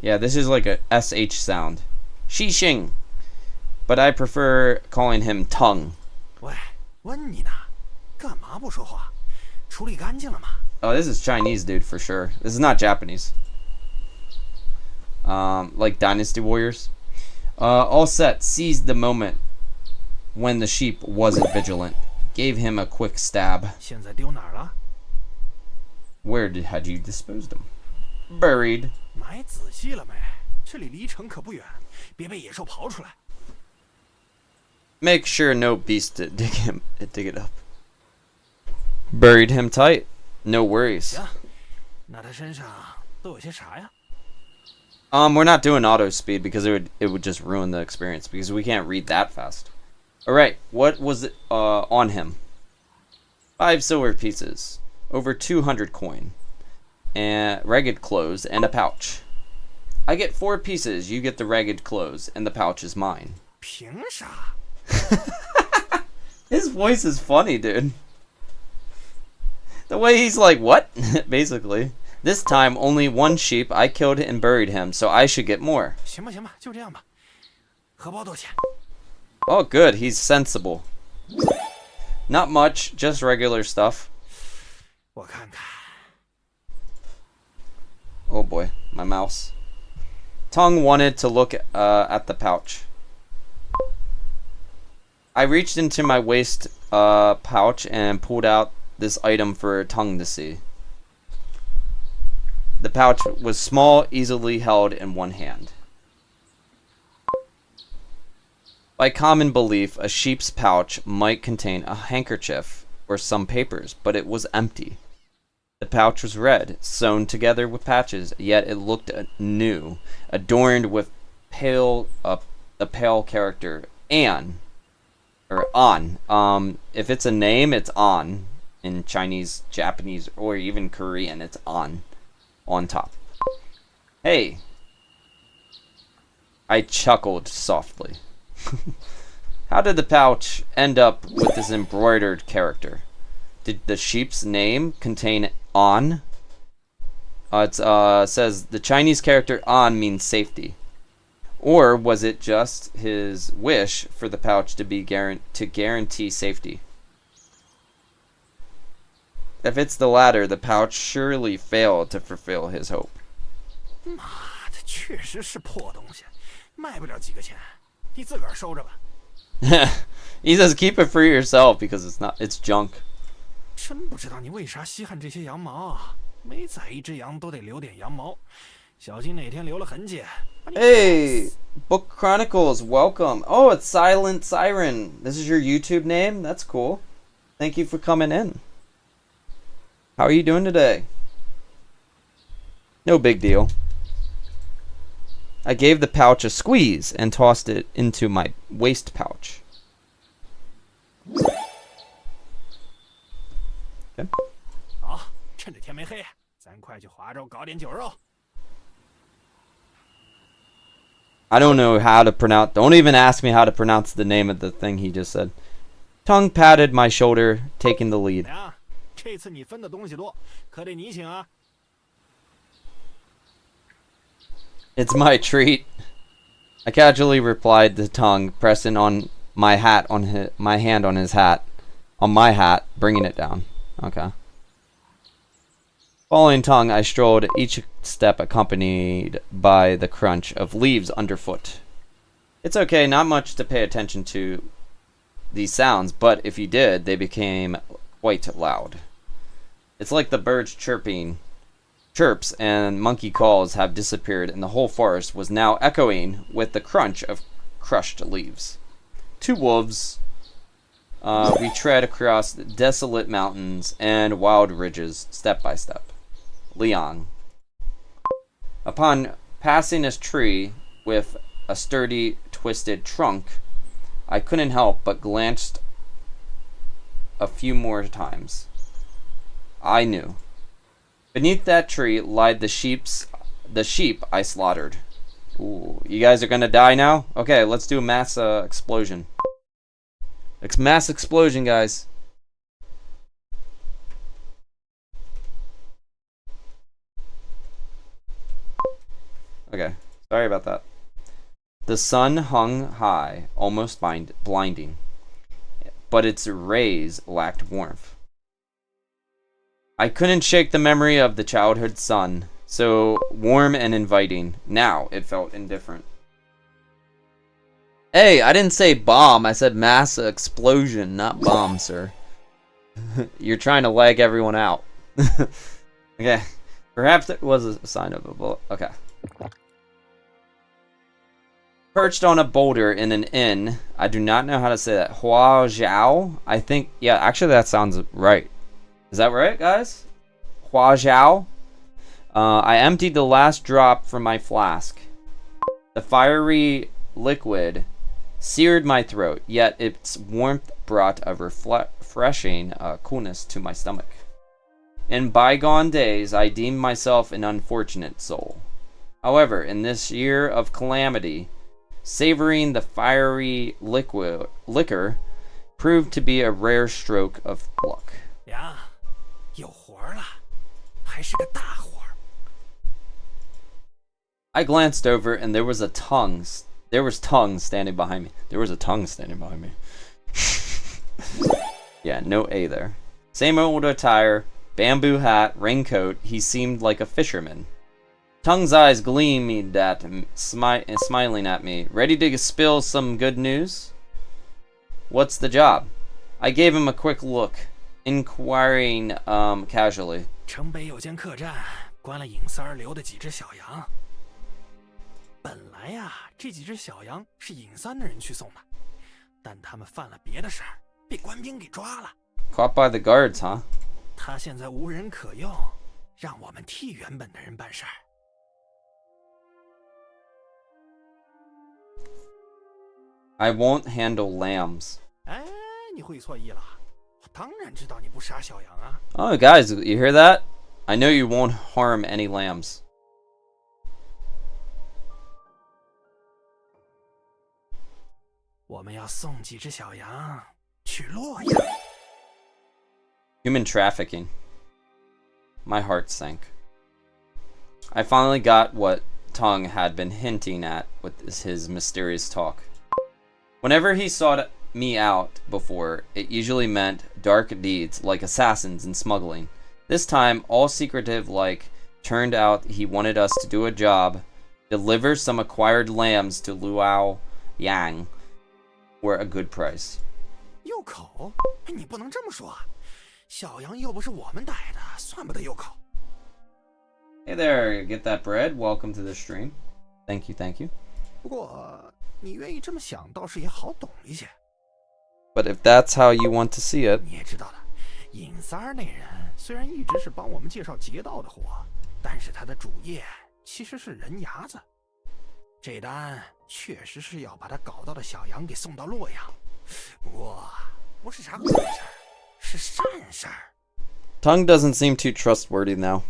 Yeah, this is like a SH sound. Shi Xing. But I prefer calling him Tongue. Oh, this is Chinese, dude, for sure. This is not Japanese. Like Dynasty Warriors. All set. Seized the moment when the sheep wasn't vigilant. Gave him a quick stab. Where had you disposed him? Buried. Make sure no beast to dig it up. Buried him tight. No worries. We're not doing auto speed because it would just ruin the experience because we can't read that fast. All right, what was it on him? 5 silver pieces, over 200 coin, and ragged clothes, and a pouch. I get 4 pieces. You get the ragged clothes, and the pouch is mine. 凭啥？ His voice is funny, dude. The way he's like, what? Basically. This time, only 1 sheep. I killed and buried him, so I should get more. 行吧，行吧，就这样吧。荷包多少钱？ Oh, good. He's sensible. Not much, just regular stuff. 我看看。 Oh boy, my mouse. Tongue wanted to look at the pouch. I reached into my waist pouch and pulled out this item for Tongue to see. The pouch was small, easily held in one hand. By common belief, a sheep's pouch might contain a handkerchief or some papers, but it was empty. The pouch was red, sewn together with patches, yet it looked new, adorned with a pale character, An, or On. If it's a name, it's On. In Chinese, Japanese, or even Korean, it's On top. Hey! I chuckled softly. How did the pouch end up with this embroidered character? Did the sheep's name contain On? It says the Chinese character On means safety. Or was it just his wish for the pouch to be guarantee safety? If it's the latter, the pouch surely failed to fulfill his hope. 妈的，确实是破东西，卖不了几个钱，你自个儿收着吧。He says keep it for yourself because it's junk. 真不知道你为啥稀罕这些羊毛啊？每宰一只羊都得留点羊毛，小心哪天留了痕迹。Hey, Book Chronicles, welcome. Oh, it's Silent Siren. This is your YouTube name? That's cool. Thank you for coming in. How are you doing today? No big deal. I gave the pouch a squeeze and tossed it into my waist pouch. Okay. 好，趁着天没黑，咱快去华州搞点酒肉。 I don't know how to pronounce. Don't even ask me how to pronounce the name of the thing he just said. Tongue patted my shoulder, taking the lead. 娘，这次你分的东西多，可得你请啊。 It's my treat. I casually replied to Tongue, pressing on my hat on my hand on his hat, on my hat, bringing it down. Okay. Following Tongue, I strolled each step accompanied by the crunch of leaves underfoot. It's okay, not much to pay attention to these sounds, but if you did, they became quite loud. It's like the birds chirps and monkey calls have disappeared, and the whole forest was now echoing with the crunch of crushed leaves. 2 wolves. We tread across desolate mountains and wild ridges, step by step. Luoyang. Upon passing a tree with a sturdy, twisted trunk, I couldn't help but glanced a few more times. I knew. Beneath that tree lied the sheep I slaughtered. Ooh, you guys are gonna die now? Okay, let's do a mass explosion. It's mass explosion, guys. Okay, sorry about that. The sun hung high, almost blinding, but its rays lacked warmth. I couldn't shake the memory of the childhood sun, so warm and inviting. Now it felt indifferent. Hey, I didn't say bomb, I said mass explosion, not bomb, sir. You're trying to lag everyone out. Okay, perhaps it was a sign of a bullet. Okay. Perched on a boulder in an inn. I do not know how to say that. Hua Zhao? I think, yeah, actually that sounds right. Is that right, guys? Hua Zhao? I emptied the last drop from my flask. The fiery liquid seared my throat, yet its warmth brought a refreshing coolness to my stomach. In bygone days, I deemed myself an unfortunate soul. However, in this year of calamity, savoring the fiery liquor proved to be a rare stroke of luck. 呀，有活了，还是个大活。I glanced over, and there was tongue standing behind me. There was a tongue standing behind me. Yeah, no A there. Same old attire, bamboo hat, raincoat. He seemed like a fisherman. Tongue's eyes gleamed at smiling at me. Ready to spill some good news? What's the job? I gave him a quick look, inquiring casually. 城北有间客栈，关了尹三儿留的几只小羊。本来呀，这几只小羊是尹三的人去送的，但他们犯了别的事儿，被官兵给抓了。Caught by the guards, huh? 他现在无人可用，让我们替原本的人办事儿。I won't handle lambs. 哎，你会错意了。我当然知道你不杀小羊啊。Oh, guys, you hear that? I know you won't harm any lambs. 我们要送几只小羊去洛阳。Human trafficking. My heart sank. I finally got what Tongue had been hinting at with his mysterious talk. Whenever he sought me out before, it usually meant dark deeds like assassins and smuggling. This time, all secretive like, turned out he wanted us to do a job, deliver some acquired lambs to Luoyang for a good price. 诱口？你不能这么说，小羊又不是我们逮的，算不得诱口。Hey there, get that bread. Welcome to the stream. Thank you, thank you. 不过你愿意这么想，倒是也好懂一些。But if that's how you want to see it. 你也知道的，尹三儿那人虽然一直是帮我们介绍劫道的活，但是他的主业其实是人牙子。这单确实是要把他搞到的小羊给送到洛阳，不过不是啥坏事儿，是善事儿。Tongue doesn't seem too trustworthy now.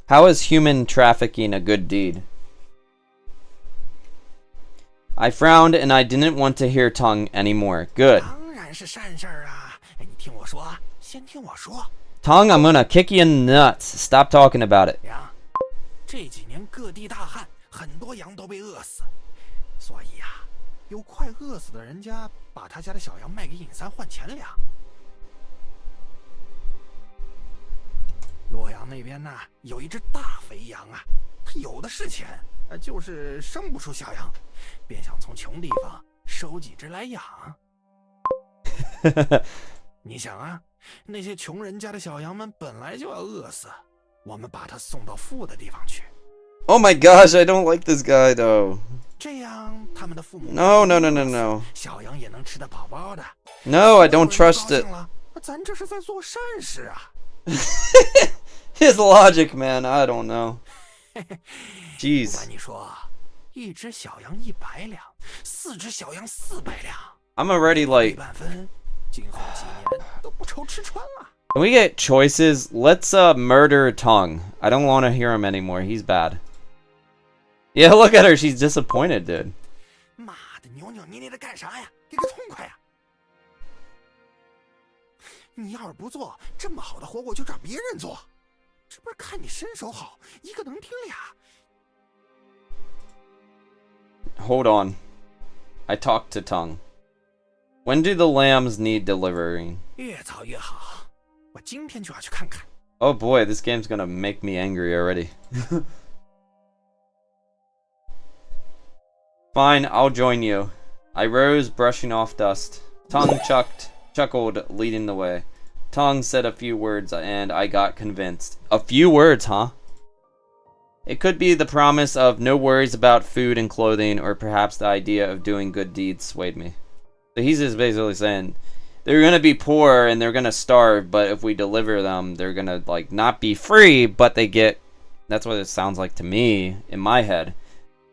How is human trafficking a good deed? I frowned and I didn't want to hear Tongue anymore. Good. 当然是善事儿啊！哎，你听我说，先听我说。Tongue, I'm gonna kick you in the nuts. Stop talking about it. 呀，这几年各地大旱，很多羊都被饿死，所以呀，有快饿死的人家把他家的小羊卖给尹三换钱粮。洛阳那边呢，有一只大肥羊啊，它有的是钱，就是生不出小羊，便想从穷地方收几只来养。你想啊，那些穷人家的小羊们本来就要饿死，我们把它送到富的地方去。Oh my gosh, I don't like this guy though. 这样他们的父母 No, no, no, no, no. 小羊也能吃得饱饱的。No, I don't trust it. 咱这是在做善事啊。His logic, man, I don't know. 不瞒 Jeez. 你说，一只小羊100两，4只小羊400两。I'm already 对 like, 半分，今后几年都不愁吃穿啊。can we get choices? Let's murder Tongue. I don't want to hear him anymore. He's bad. Yeah, look at her. She's disappointed, dude. 妈的，扭扭捏捏的干啥呀？给个痛快呀！你要是不做这么好的活，我就找别人做。这不是看你身手好，一个能顶俩。Hold on. I talked to Tongue. When do the lambs need delivering? 越早越好，我今天就要去看看。Oh boy, this game's gonna make me angry already. Fine, I'll join you. I rose, brushing off dust. Tongue chuckled, leading the way. Tongue said a few words, and I got convinced. A few words, huh? It could be the promise of no worries about food and clothing, or perhaps the idea of doing good deeds swayed me. So he's just basically saying, they're gonna be poor and they're gonna starve, but if we deliver them, they're gonna like not be free, but they get. That's what it sounds like to me in my head.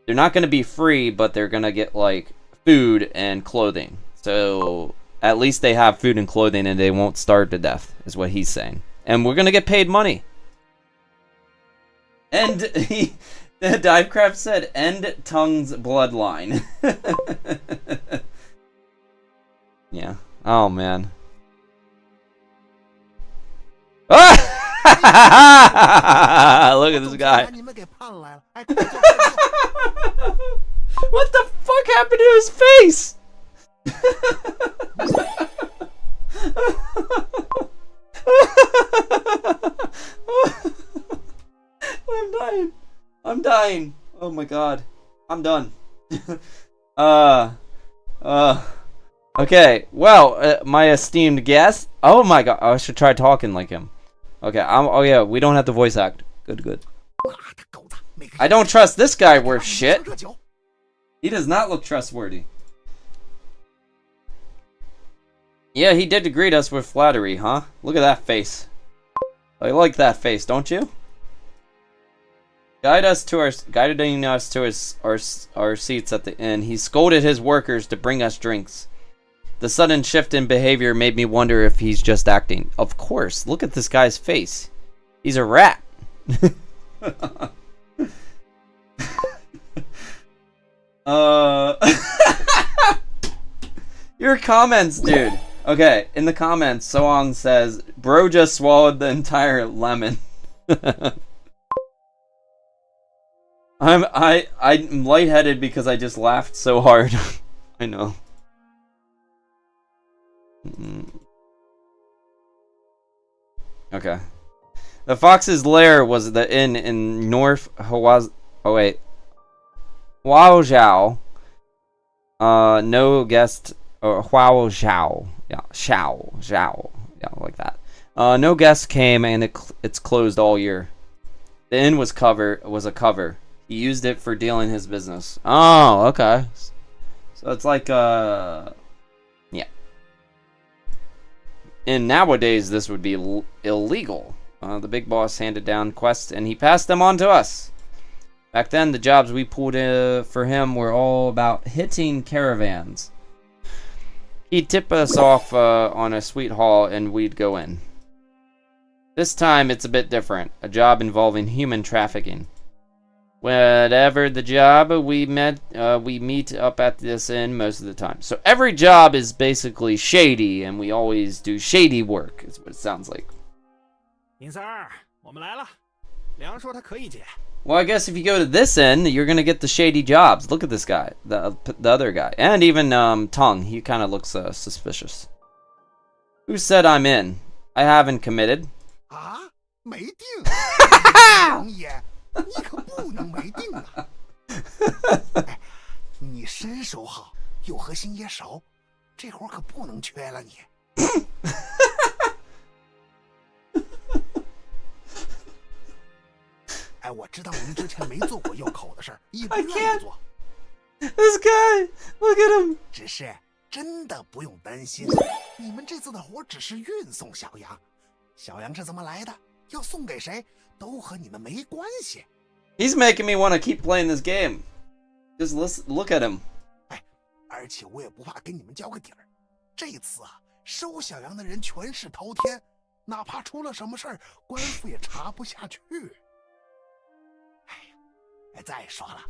They're not gonna be free, but they're gonna get like food and clothing. So at least they have food and clothing, and they won't starve to death, is what he's saying. And we're gonna get paid money. And the Divecraft said, "End Tongue's bloodline." Yeah. Oh man. Ah! Look at this guy. What the fuck happened to his face? I'm dying. I'm dying. Oh my god. I'm done. Okay. Well, my esteemed guest. Oh my god. I should try talking like him. Okay. Oh yeah. We don't have to voice act. Good. I don't trust this guy worth shit. He does not look trustworthy. Yeah, he did greet us with flattery, huh? Look at that face. I like that face, don't you? Guiding us to our seats at the inn, he scolded his workers to bring us drinks. The sudden shift in behavior made me wonder if he's just acting. Of course, look at this guy's face. He's a rat. Your comments, dude. Okay, in the comments, Soong says, "Bro just swallowed the entire lemon." I'm lightheaded because I just laughed so hard. I know. Okay. The Fox's Lair was the inn in North Huazhao. Oh wait. Huazhao. No guest. Huazhao. Yeah, Zhao. Yeah, like that. No guests came, and it's closed all year. The inn was a cover. He used it for dealing his business. Oh, okay. So it's like yeah. And nowadays this would be illegal. The big boss handed down quests, and he passed them on to us. Back then, the jobs we pulled for him were all about hitting caravans. He'd tip us off on a sweet haul, and we'd go in. This time, it's a bit different. A job involving human trafficking. Whatever the job, we meet up at this inn most of the time. So every job is basically shady, and we always do shady work, is what it sounds like. Well, I guess if you go to this inn, you're gonna get the shady jobs. Look at this guy, the other guy, and even Tongue. He kind of looks suspicious. Who said I'm in? I haven't committed. 没定，王爷，你可不能没定啊！哎，你身手好，又和星爷熟，这活可不能缺了你。哎，我知道您之前没做过右口的事儿，也不愿意做。This guy, look at him. 只是真的不用担心，你们这次的活只是运送小羊，小羊是怎么来的，要送给谁，都和你们没关系。He's making me want to keep playing this game. Just look at him. 哎，而且我也不怕给你们交个底儿，这次啊，收小羊的人全是头天，哪怕出了什么事儿，官府也查不下去。哎，再说了，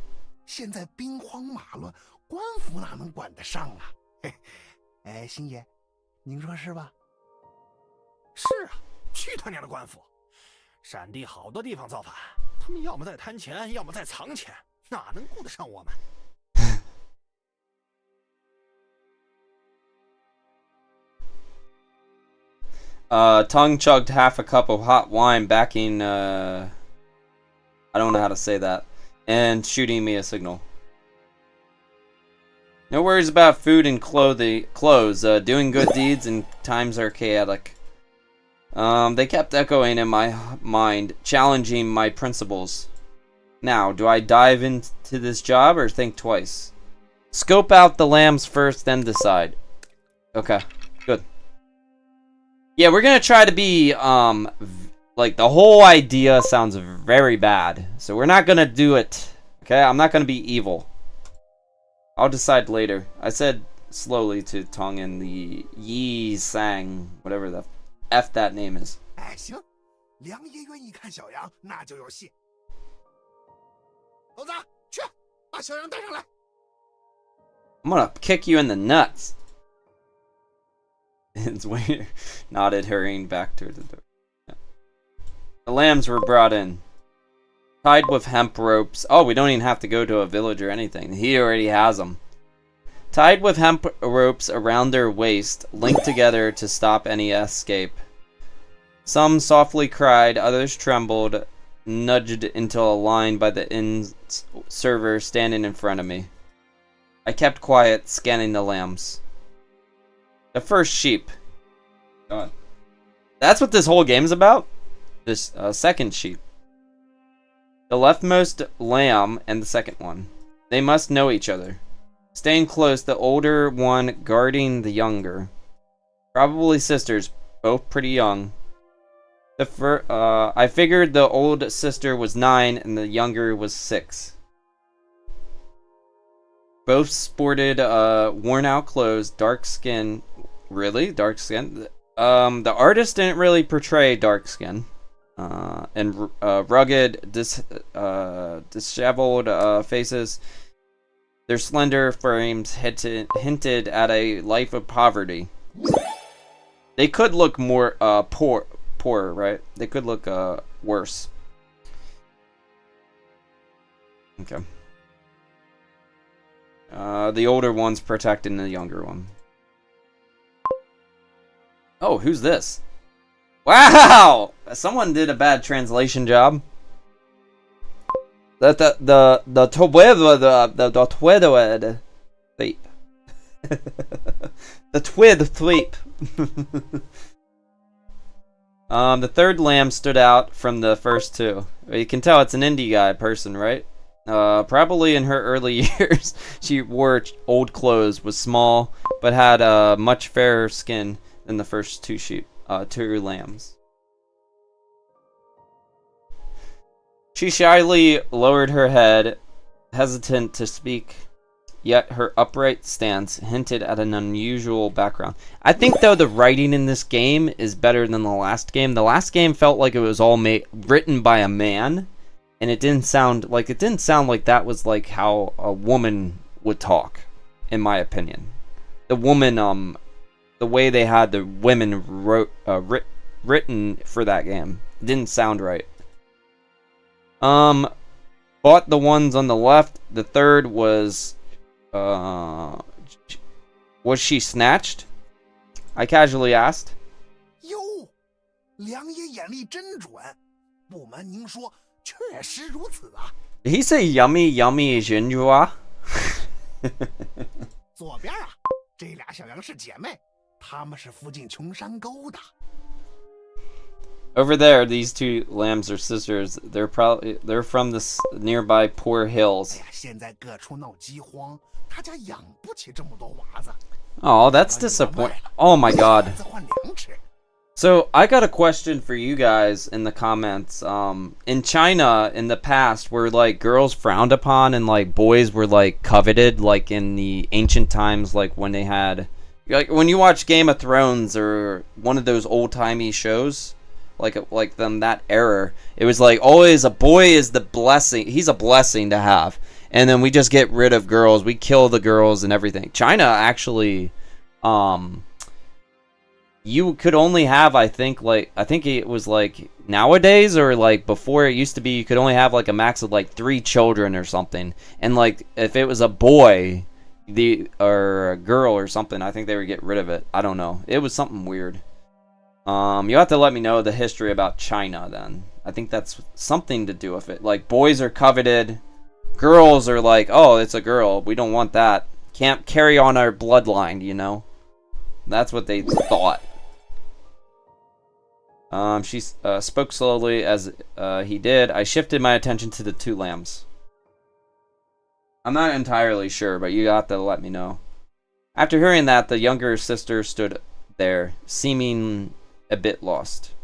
现在兵荒马乱，官府哪能管得上啊？哎，星爷，您说是吧？是啊，去他娘的官府！闪地好多地方造反，他们要么在贪钱，要么在藏钱，哪能顾得上我们？Tongue chugged half a cup of hot wine, backing, I don't know how to say that, and shooting me a signal. No worries about food and clothes. Doing good deeds and times are chaotic. They kept echoing in my mind, challenging my principles. Now, do I dive into this job or think twice? Scope out the lambs first, then decide. Okay, good. Yeah, we're gonna try to be, like, the whole idea sounds very bad. So we're not gonna do it. Okay, I'm not gonna be evil. I'll decide later. I said slowly to Tongan the Yi Sang, whatever the F that name is. 哎，行，梁爷愿意看小羊，那就有戏。猴子，去把小羊带上来。I'm gonna kick you in the nuts. His waiter nodded, hurrying back toward the door. Yeah. The lambs were brought in, tied with hemp ropes. Oh, we don't even have to go to a village or anything. He already has them. Tied with hemp ropes around their waist, linked together to stop any escape. Some softly cried, others trembled, nudged into a line by the inn's server standing in front of me. I kept quiet, scanning the lambs. The first sheep. God. That's what this whole game's about? This second sheep. The leftmost lamb and the second one. They must know each other. Staying close, the older one guarding the younger. Probably sisters, both pretty young. I figured the old sister was 9 and the younger was 6. Both sported worn out clothes, dark skin. Really? Dark skin? The artist didn't really portray dark skin. And rugged, disheveled faces. Their slender frames hinted at a life of poverty. They could look more poor, right? They could look worse. Okay. The older one's protecting the younger one. Oh, who's this? Wow! Someone did a bad translation job. The twid thweep. The third lamb stood out from the first two. You can tell it's an indie person, right? Probably in her early years, she wore old clothes, was small, but had a much fairer skin than the first two lambs. She shyly lowered her head, hesitant to speak, yet her upright stance hinted at an unusual background. I think, though, the writing in this game is better than the last game. The last game felt like it was all written by a man, and it didn't sound like that was like how a woman would talk, in my opinion. The woman, the way they had the women written for that game didn't sound right. Bought the ones on the left. The third was she snatched? I casually asked. 哟，梁爷眼力真准，不瞒您说，确实如此啊。Did he say yummy jinjua? 左边啊，这俩小羊是姐妹，她们是附近穷山沟的。 Over there, these two lambs are sisters. They're from the nearby poor hills. 哎呀，现在各处闹饥荒，他家养不起这么多娃子。 Oh, that's disappointing. Oh my god. So, I got a question for you guys in the comments. In China, in the past, were, like, girls frowned upon and, like, boys were, like, coveted, like, in the ancient times, like, when they had... Like, when you watch Game of Thrones or one of those old-timey shows, like them, that era, it was, like, always a boy is the blessing. He's a blessing to have. And then we just get rid of girls. We kill the girls and everything. China, actually... you could only have, I think it was like nowadays, or like before it used to be, you could only have like a max of like 3 children or something. And like if it was a boy or a girl or something, I think they would get rid of it. I don't know. It was something weird. You have to let me know the history about China then. I think that's something to do with it. Like boys are coveted, girls are like, oh, it's a girl, we don't want that. Can't carry on our bloodline, you know? That's what they thought. She spoke slowly as he did. I shifted my attention to the 2 lambs. I'm not entirely sure, but you got to let me know. After hearing that, the younger sister stood there, seeming a bit lost.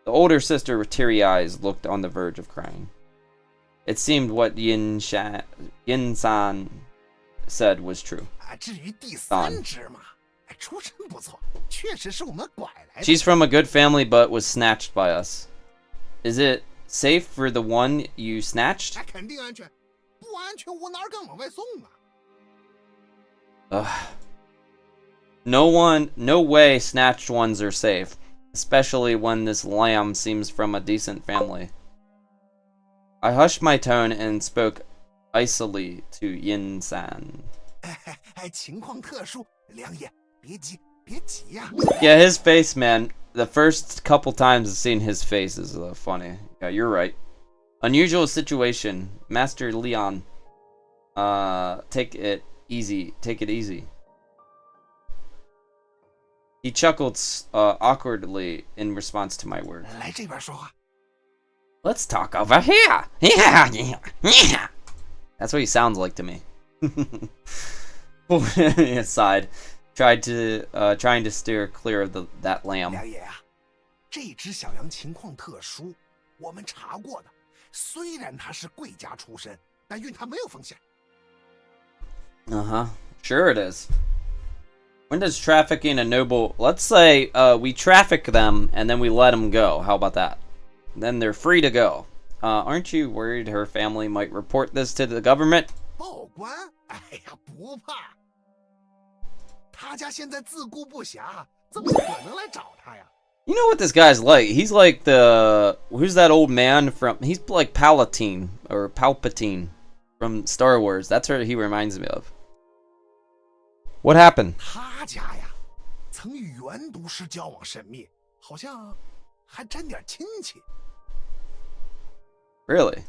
The older sister with teary eyes looked on the verge of crying. It seemed what Yin San said was true. She's from a good family but was snatched by us. Is it safe for the one you snatched? No way snatched ones are safe, especially when this lamb seems from a decent family. I hushed my tone and spoke icily to Yin San. Yeah, his face, man. The first couple times I've seen his face is funny. Yeah, you're right. Unusual situation. Master Leon. Take it easy. Take it easy. He chuckled awkwardly in response to my words. Let's talk over here. Yeah. That's what he sounds like to me. Aside, trying to steer clear of that lamb. Sure it is. When does trafficking a noble... Let's say we traffic them and then we let them go. How about that? Then they're free to go. Aren't you worried her family might report this to the government? You know what this guy's like? He's like the... Who's that old man from... He's like Palpatine from Star Wars. That's what he reminds me of. What happened? Really?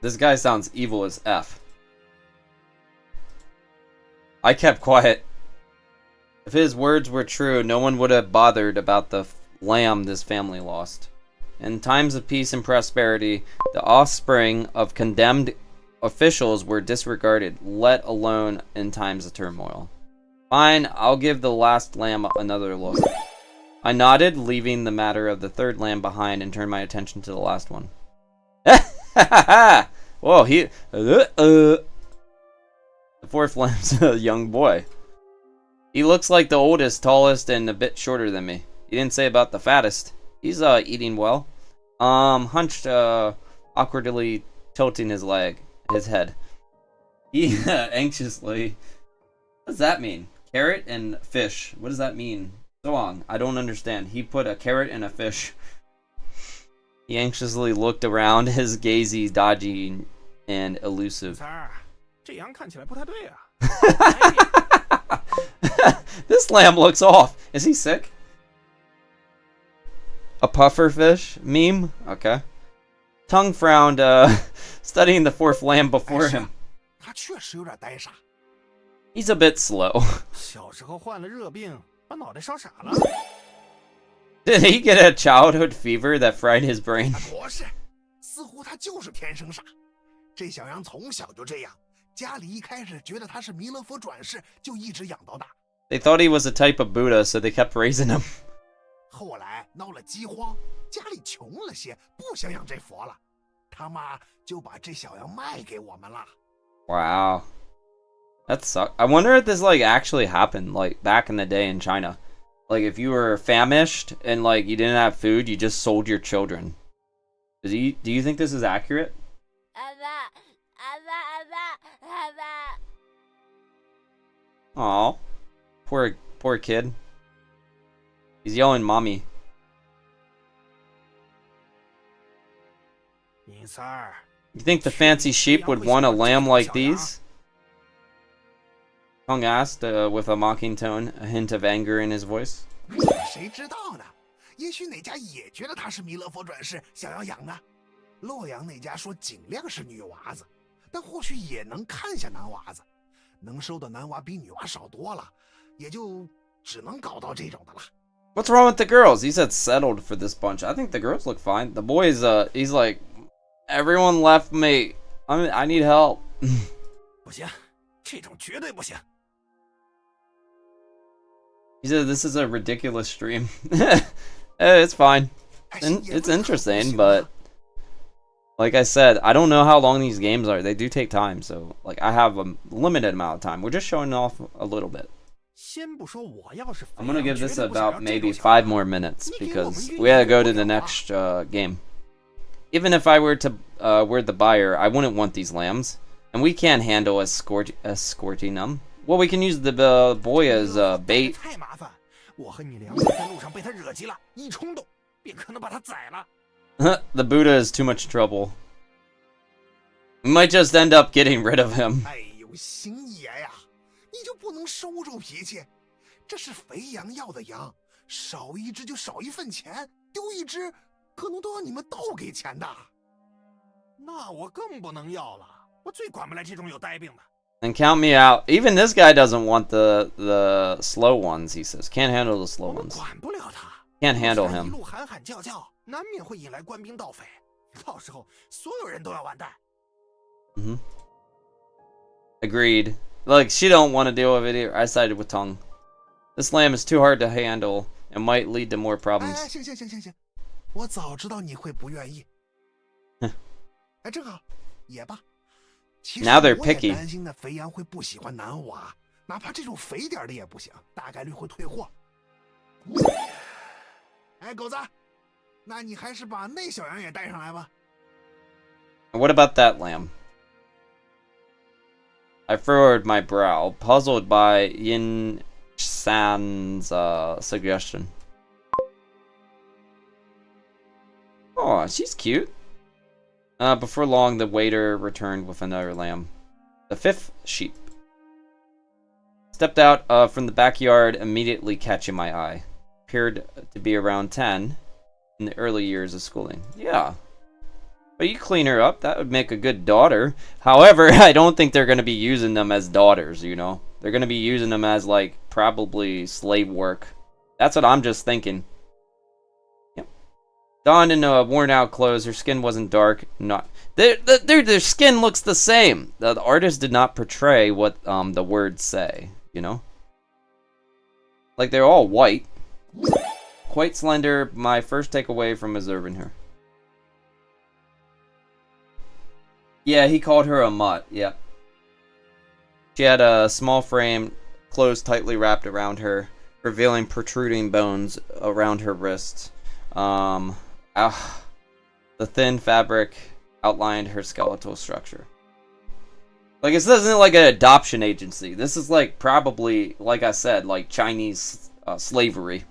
This guy sounds evil as F. I kept quiet. If his words were true, no one would have bothered about the lamb this family lost. In times of peace and prosperity, the offspring of condemned officials were disregarded, let alone in times of turmoil. Fine, I'll give the last lamb another look. I nodded, leaving the matter of the third lamb behind, and turned my attention to the last one. Whoa, the fourth lamb's a young boy. He looks like the oldest, tallest, and a bit shorter than me. He didn't say about the fattest. He's eating well. Hunched, awkwardly tilting his head. He anxiously... What does that mean? Carrot and fish. What does that mean? So long. I don't understand. He put a carrot and a fish. He anxiously looked around, his gaze dodgy and elusive. This lamb looks off. Is he sick? A puffer fish meme? Okay. Tongue frowned, studying the fourth lamb before him. He's a bit slow. Did he get a childhood fever that fried his brain? They thought he was a type of Buddha, so they kept raising him. Wow. That sucks. I wonder if this like actually happened like back in the day in China. Like if you were famished and like you didn't have food, you just sold your children. Do you think this is accurate? Aw. Poor kid. He's yelling mommy. You think the fancy sheep would want a lamb like these? Kong asked with a mocking tone, a hint of anger in his voice. What's wrong with the girls? He said settled for this bunch. I think the girls look fine. The boy is, he's like, everyone left me. I need help. 不行，这种绝对不行。 He said this is a ridiculous stream. It's fine. It's interesting, but like I said, I don't know how long these games are. They do take time, so like I have a limited amount of time. We're just showing off a little bit. I'm gonna give this about maybe 5 more minutes because we gotta go to the next game. Even if I were to were the buyer, I wouldn't want these lambs, and we can't handle escorting them. Well, we can use the boy as bait. 太麻烦，我和你娘在路上被他惹急了，一冲动便可能把他宰了。The Buddha is too much trouble. We might just end up getting rid of him. 哎呦，星爷呀，你就不能收收脾气？这是肥羊要的羊，少一只就少一份钱，丢一只可能都要你们倒给钱的。那我更不能要了，我最管不来这种有呆病的。 And count me out. Even this guy doesn't want the slow ones, he says. Can't handle the slow ones. Can't handle him. 一路喊喊叫叫，难免会引来官兵盗匪，到时候所有人都要完蛋。Agreed. Like, she don't want to deal with it either. I sided with Tongue. This lamb is too hard to handle and might lead to more problems. 哎，行，我早知道你会不愿意。哎，正好，也罢。 Now they're picky. 担心那肥羊会不喜欢男娃，哪怕这种肥点的也不行，大概率会退货。哎，狗子，那你还是把那小羊也带上来吧。What about that lamb? I furrowed my brow, puzzled by Yin San's suggestion. Oh, she's cute. Before long, the waiter returned with another lamb. The 5th sheep. Stepped out from the backyard, immediately catching my eye. Appeared to be around 10 in the early years of schooling. Yeah. But you clean her up, that would make a good daughter. However, I don't think they're going to be using them as daughters, you know? They're going to be using them as, like, probably slave work. That's what I'm just thinking. Donned in worn-out clothes, her skin wasn't dark. Their skin looks the same. The artist did not portray what the words say, you know? Like, they're all white. Quite slender, my first takeaway from observing her. Yeah, he called her a mutt, yep. She had a small frame, clothes tightly wrapped around her, revealing protruding bones around her wrists. The thin fabric outlined her skeletal structure. Like, this isn't like an adoption agency. This is like probably, like I said, like Chinese slavery.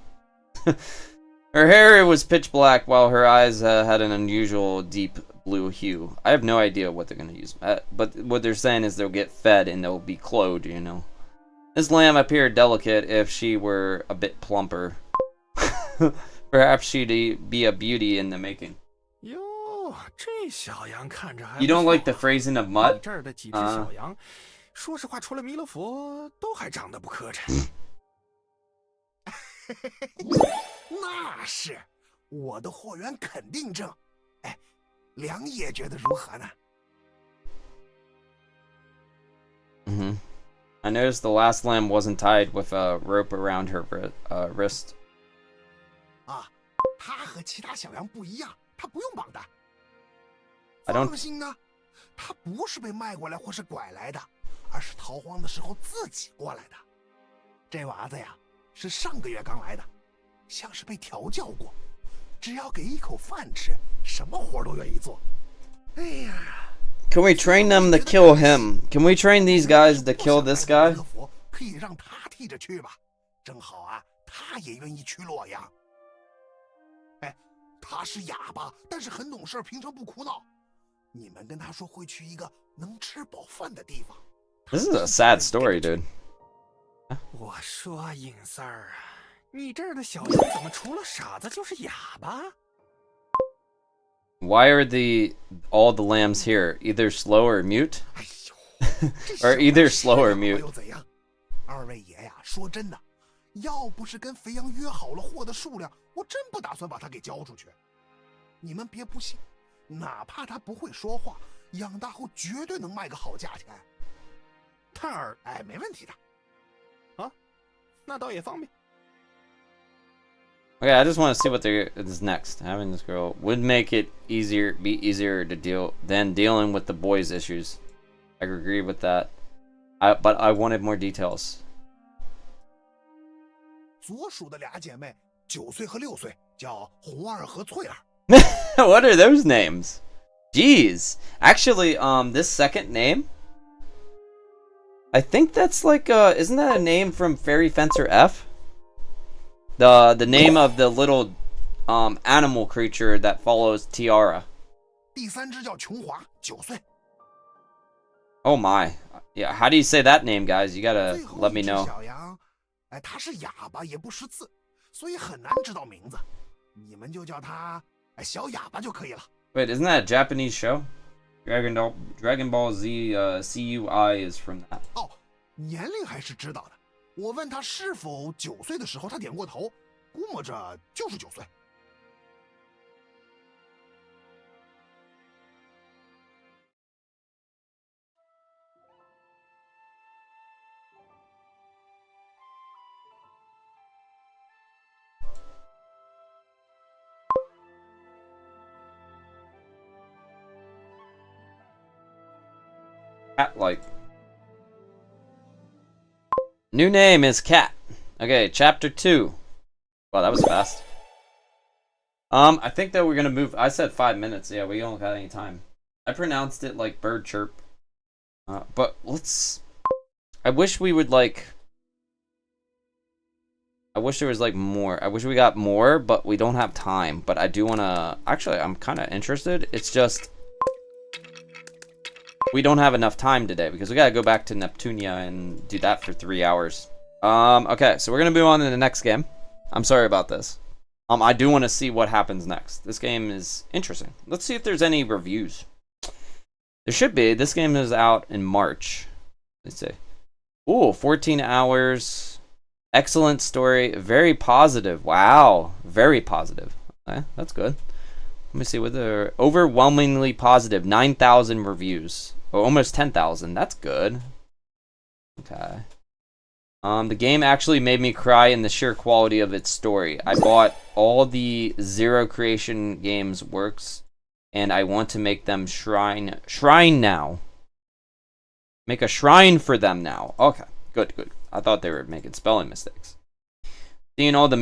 Her hair was pitch black, while her eyes had an unusual deep blue hue. I have no idea what they're going to use. But what they're saying is they'll get fed and they'll be clothed, you know. This lamb appeared delicate if she were a bit plumper. Perhaps she'd be a beauty in the making. You don't like the phrasing of mutt? 说实话，除了弥勒佛，都还长得不磕碜。那是，我的货源肯定正。哎，梁爷觉得如何呢？ I noticed the last lamb wasn't tied with a rope around her wrist. 啊，他和其他小羊不一样，他不用绑带。I don't... 放心呢，他不是被卖过来或是拐来的，而是逃荒的时候自己过来的。这娃子呀，是上个月刚来的，像是被调教过，只要给一口饭吃，什么活都愿意做。哎呀！ Can we train them to kill him? Can we train these guys to kill this guy? 可以让他替着去吧，正好啊，他也愿意去洛阳。哎，他是哑巴，但是很懂事，平常不哭闹。你们跟他说会去一个能吃饱饭的地方。This is a sad story, dude. 我说尹三儿啊，你这儿的小羊怎么除了傻子就是哑巴？ Why are all the lambs here? Either slow or mute? Or either slow or mute. 二位爷呀，说真的，要不是跟肥羊约好了货的数量，我真不打算把它给交出去。你们别不信，哪怕它不会说话，养大后绝对能卖个好价钱。但儿，没问题的。啊，那倒也方便。Okay, I just want to see what is next. Having this girl would make it be easier to deal than dealing with the boys' issues. I agree with that. But I wanted more details. 左属的俩姐妹，9岁和6岁，叫红儿和翠儿。What are those names? Jeez. Actually, this second name, I think that's like isn't that a name from Fairy Fencer F? The name of the little animal creature that follows Tiara. 第3只叫琼华，9岁。Oh my. Yeah, how do you say that name, guys? You gotta let me know. 小羊，它是哑巴，也不识字，所以很难知道名字。你们就叫它小哑巴就可以了。Wait, isn't that a Japanese show? Dragon Ball Z CUI is from that. 哦，年龄还是知道的。我问他是否9岁的时候，他点过头，估摸着就是9岁。Cat-like. New name is Cat. Okay, chapter 2. Wow, that was fast. I think that we're gonna move. I said 5 minutes. Yeah, we don't got any time. I pronounced it like bird chirp. But let's. I wish we would like. I wish there was like more. I wish we got more, but we don't have time. But I do wanna. Actually, I'm kind of interested. It's just. We don't have enough time today because we gotta go back to Neptunia and do that for 3 hours. Okay, so we're gonna move on to the next game. I'm sorry about this. I do want to see what happens next. This game is interesting. Let's see if there's any reviews. There should be. This game is out in March. Let's see. Ooh, 14 hours. Excellent story. Very positive. Wow. Very positive. That's good. Let me see what they're overwhelmingly positive. 9,000 reviews. Oh, almost 10,000. That's good. Okay. The game actually made me cry in the sheer quality of its story. I bought all the Zero Creation Games works, and I want to make them shrine now. Make a shrine for them now. Okay, good. I thought they were making spelling mistakes. Seeing all the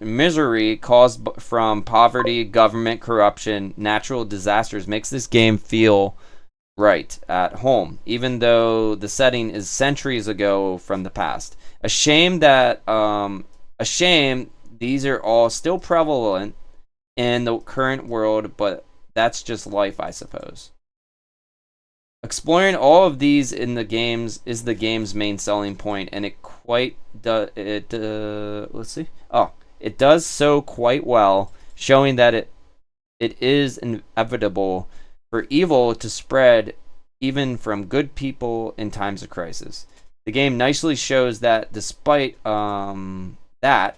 misery caused from poverty, government corruption, natural disasters makes this game feel right at home, even though the setting is centuries ago from the past. A shame these are all still prevalent in the current world, but that's just life, I suppose. Exploring all of these in the games is the game's main selling point, and it does so quite well, showing that it is inevitable for evil to spread even from good people in times of crisis. The game nicely shows that despite that,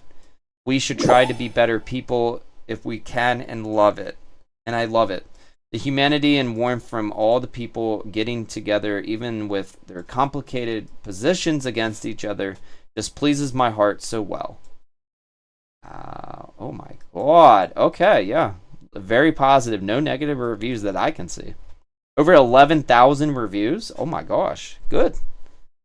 we should try to be better people if we can and love it. And I love it. The humanity and warmth from all the people getting together, even with their complicated positions against each other, just pleases my heart so well. Oh my god. Okay, yeah. Very positive. No negative reviews that I can see. Over 11,000 reviews? Oh my gosh. Good.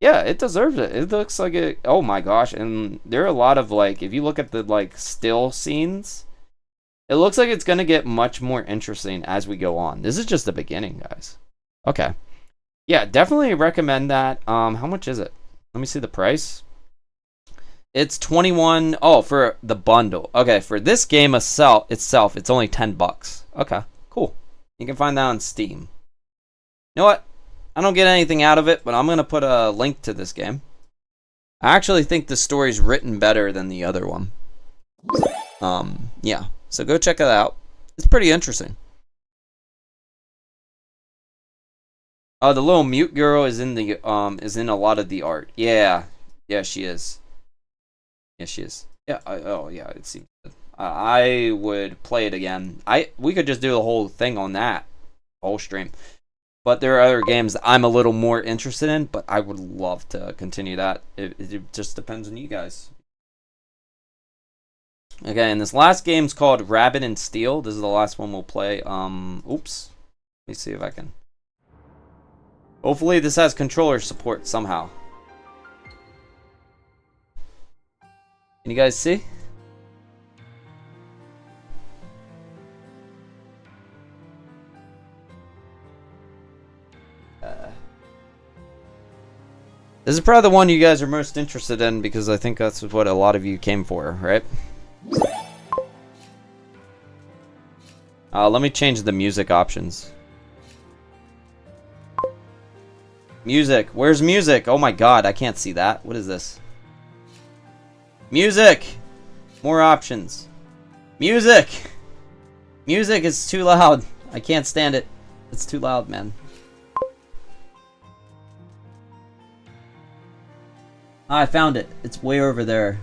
Yeah, it deserves it. It looks like it. Oh my gosh. And there are a lot of, like, if you look at the, like, still scenes, it looks like it's going to get much more interesting as we go on. This is just the beginning, guys. Okay. Yeah, definitely recommend that. How much is it? Let me see the price. It's 21. Oh, for the bundle. Okay, for this game itself, it's only $10. Okay, cool. You can find that on Steam. You know what? I don't get anything out of it, but I'm going to put a link to this game. I actually think the story's written better than the other one. Yeah. So go check it out. It's pretty interesting. Oh, the little mute girl is in a lot of the art. Yeah. Yeah, she is. Yeah, she is. Yeah. Oh, yeah. It seems good. I would play it again. We could just do the whole thing on that whole stream. But there are other games that I'm a little more interested in. But I would love to continue that. It just depends on you guys. Okay, and this last game's called Rabbit and Steel. This is the last one we'll play. Oops. Let me see if I can. Hopefully this has controller support somehow. Can you guys see? This is probably the one you guys are most interested in because I think that's what a lot of you came for, right? Let me change the music options. Music. Where's music? Oh my god, I can't see that. What is this? Music! More options. Music! Music is too loud. I can't stand it. It's too loud, man. Ah, I found it. It's way over there.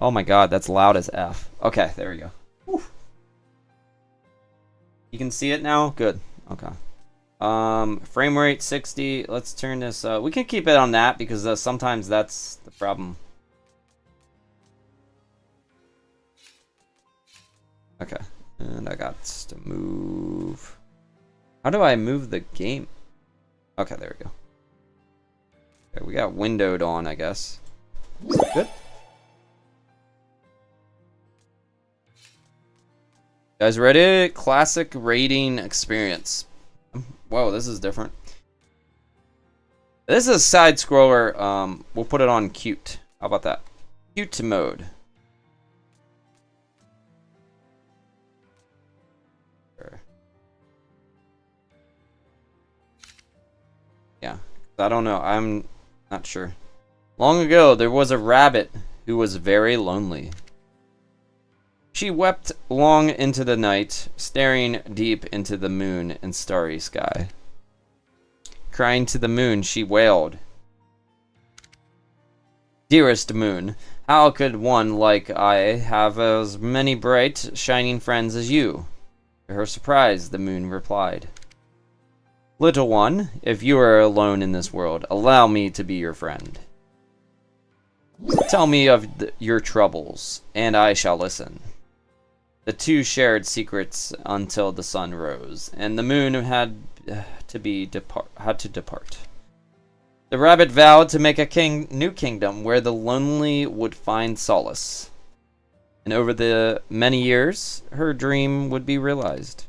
Oh my god, that's loud as F. Okay, there we go. Whew. You can see it now? Good. Okay. Frame rate 60. Let's turn this we can keep it on that because sometimes that's the problem. Okay. And I got to move. How do I move the game? Okay, there we go. Okay, we got windowed on, I guess. Good. Guys ready? Classic rating experience. Whoa, this is different. This is a side scroller. We'll put it on cute. How about that? Cute mode. Yeah, I don't know. I'm not sure. Long ago, there was a rabbit who was very lonely. She wept long into the night, staring deep into the moon and starry sky. Crying to the moon, she wailed, "Dearest moon, how could one like I have as many bright, shining friends as you?" To her surprise, the moon replied, "Little one, if you are alone in this world, allow me to be your friend. Tell me of your troubles, and I shall listen." The two shared secrets until the sun rose, and the moon had to depart. The rabbit vowed to make a new kingdom where the lonely would find solace. And over the many years, her dream would be realized.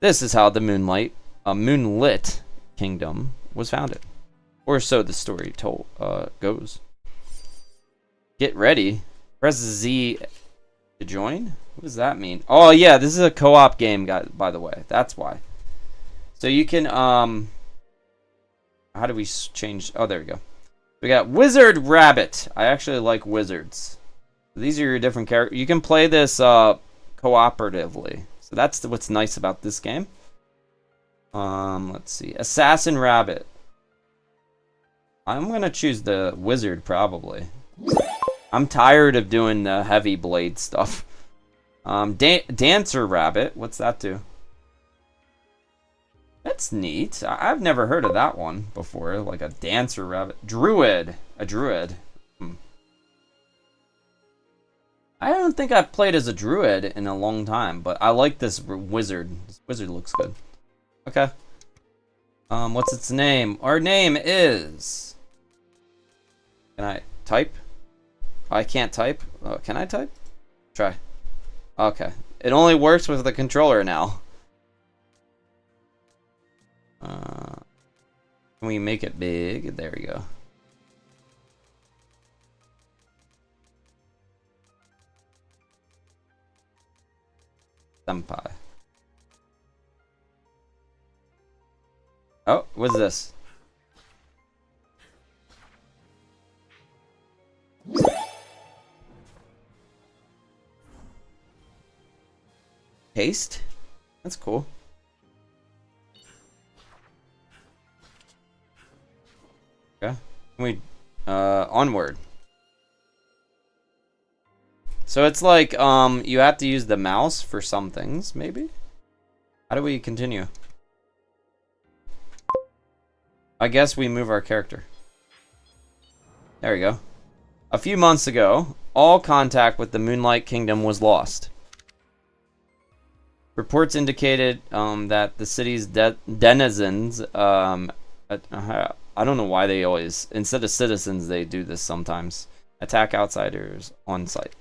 This is how the Moonlit Kingdom was founded. Or so the story goes. Get ready. Press Z to join? What does that mean? Oh yeah, this is a co-op game, guys, by the way. That's why. So you can, how do we change? Oh, there we go. We got Wizard Rabbit. I actually like wizards. These are your different characters. You can play this cooperatively. So that's what's nice about this game. Let's see. Assassin Rabbit. I'm going to choose the wizard, probably. I'm tired of doing the heavy blade stuff. Dancer Rabbit. What's that do? That's neat. I've never heard of that one before. Like a dancer rabbit. Druid. A druid. I don't think I've played as a druid in a long time, but I like this wizard. This wizard looks good. Okay. What's its name? Our name is... Can I type? I can't type. Can I type? Try. Okay. It only works with the controller now. Can we make it big? There we go. Senpai. Oh, what's this? Taste? That's cool. Okay. Can we Onward. So it's like, you have to use the mouse for some things, maybe? How do we continue? I guess we move our character. There we go. A few months ago, all contact with the Moonlight Kingdom was lost. Reports indicated that the city's denizens, I don't know why they always, instead of citizens, they do this sometimes, attack outsiders on site.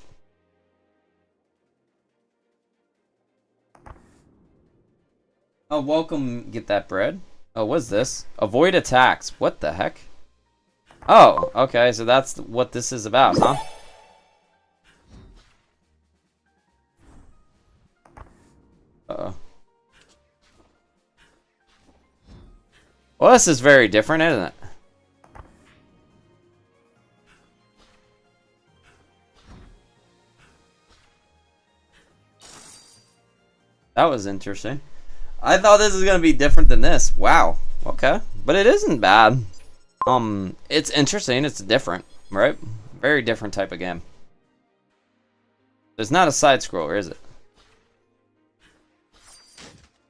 Oh, welcome, get that bread. Oh, what's this? Avoid attacks. What the heck? Oh, okay, so that's what this is about, huh? Uh-oh. Well, this is very different, isn't it? That was interesting. I thought this was gonna be different than this. Wow. Okay. But it isn't bad. It's interesting. It's different, right? Very different type of game. It's not a side scroller, is it?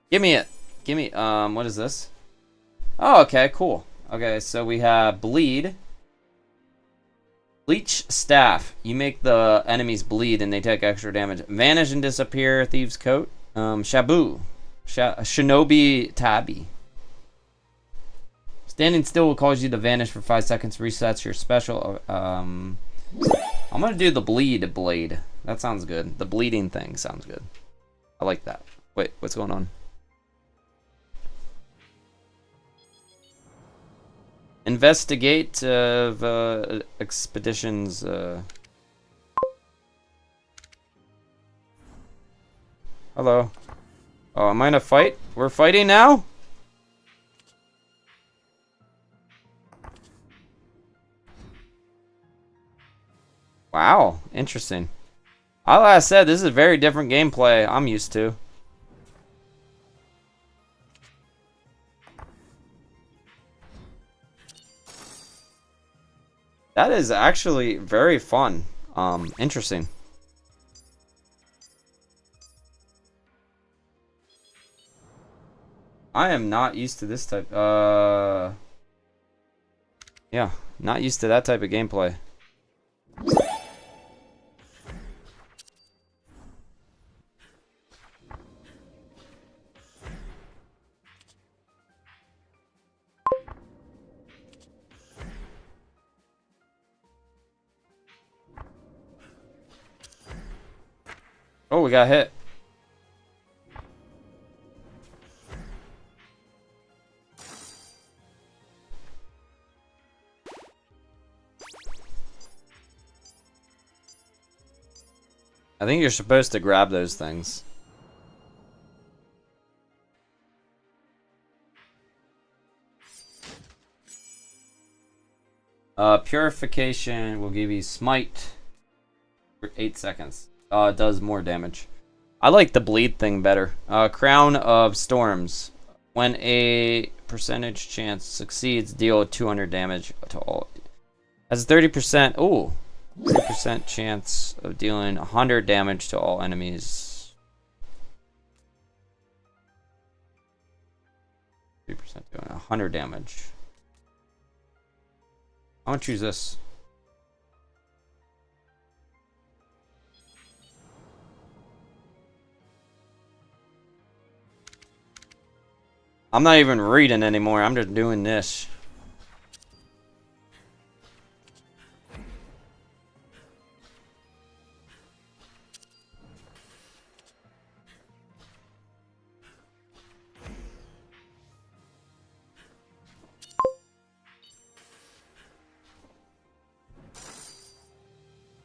Give me it. Give me, what is this? Oh, okay, cool. Okay, so we have bleed. Leech staff. You make the enemies bleed and they take extra damage. Vanish and disappear. Thieves coat. Shabu. Shinobi Tabi. Standing still will cause you to vanish for 5 seconds. Resets your special. I'm gonna do the bleed blade. That sounds good. The bleeding thing sounds good. I like that. Wait, what's going on? Investigate expeditions. Hello. Oh, am I in a fight? We're fighting now? Wow, interesting. Like I said, this is a very different gameplay I'm used to. That is actually very fun. Interesting. I am not used to this type. Yeah, not used to that type of gameplay. Oh, we got hit. I think you're supposed to grab those things. Purification will give you smite for 8 seconds. It does more damage. I like the bleed thing better. Crown of Storms. When a percentage chance succeeds, deal 200 damage to all. Has a 30%. Ooh. 30% chance of dealing 100 damage to all enemies. 3% doing 100 damage. I'm gonna choose this. I'm not even reading anymore. I'm just doing this.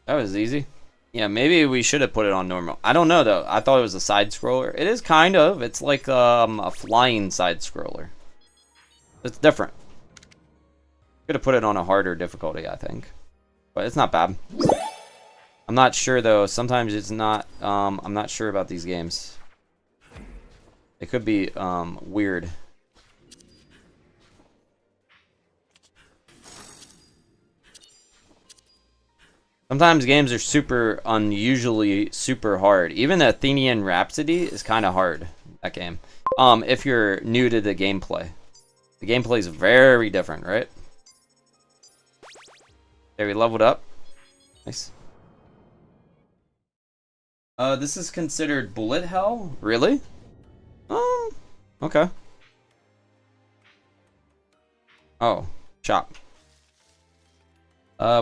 That was easy. Yeah, maybe we should have put it on normal. I don't know though. I thought it was a side scroller. It is kind of. It's like a flying side scroller. It's different. Could have put it on a harder difficulty, I think. But it's not bad. I'm not sure though. Sometimes it's not. I'm not sure about these games. It could be weird. Sometimes games are super unusually super hard. Even the Athenian Rhapsody is kind of hard, that game. If you're new to the gameplay. The gameplay is very different, right? Okay, we leveled up. Nice. This is considered bullet hell? Really? Okay. Oh, shop.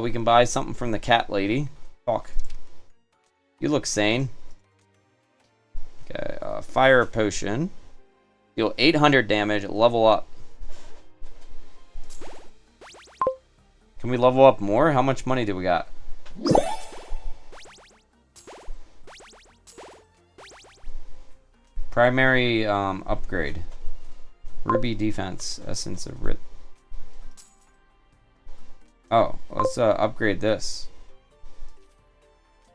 We can buy something from the cat lady. Talk. You look sane. Okay, fire potion. Deal 800 damage, level up. Can we level up more? How much money do we got? Primary upgrade. Ruby defense, essence of writ. Oh, let's upgrade this.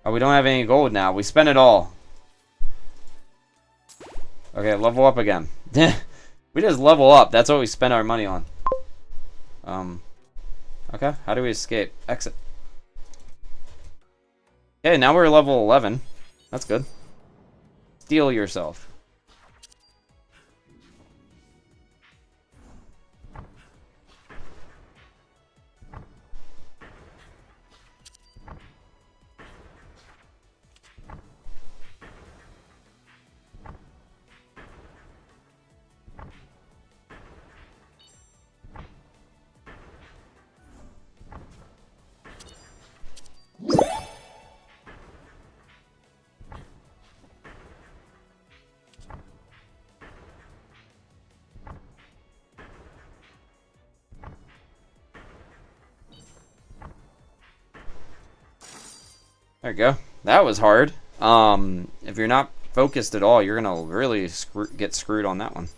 Oh, we don't have any gold now. We spent it all. Okay, level up again. We just level up. That's what we spent our money on. Okay, how do we escape? Exit. Okay, now we're level 11. That's good. Steal yourself. There you go. That was hard. If you're not focused at all, you're gonna really get screwed on that one.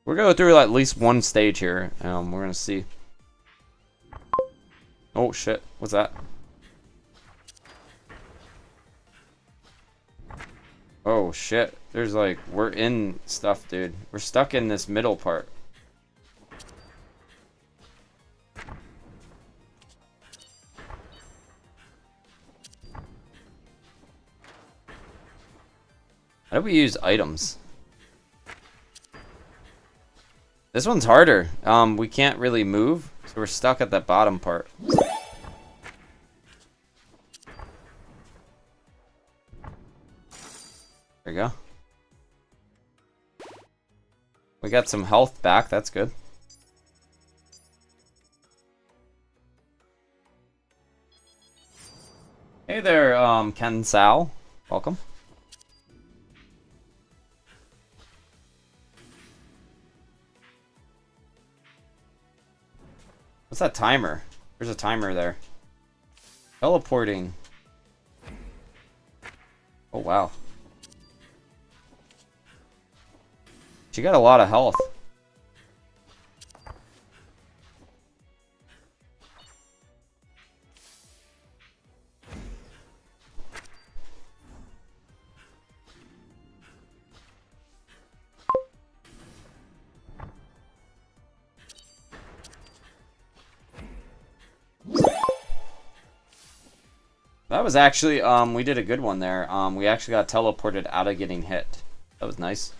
We're going through at least one stage here. We're gonna see. Oh shit! What's that? Oh shit! There's like we're in stuff, dude. We're stuck in this middle part. How do we use items? This one's harder. We can't really move, so we're stuck at that bottom part. There you go. We got some health back, that's good. Hey there, Ken Sal. Welcome. What's that timer? There's a timer there. Teleporting. Oh, wow. She got a lot of health. That was actually, we did a good one there. We actually got teleported out of getting hit. That was nice.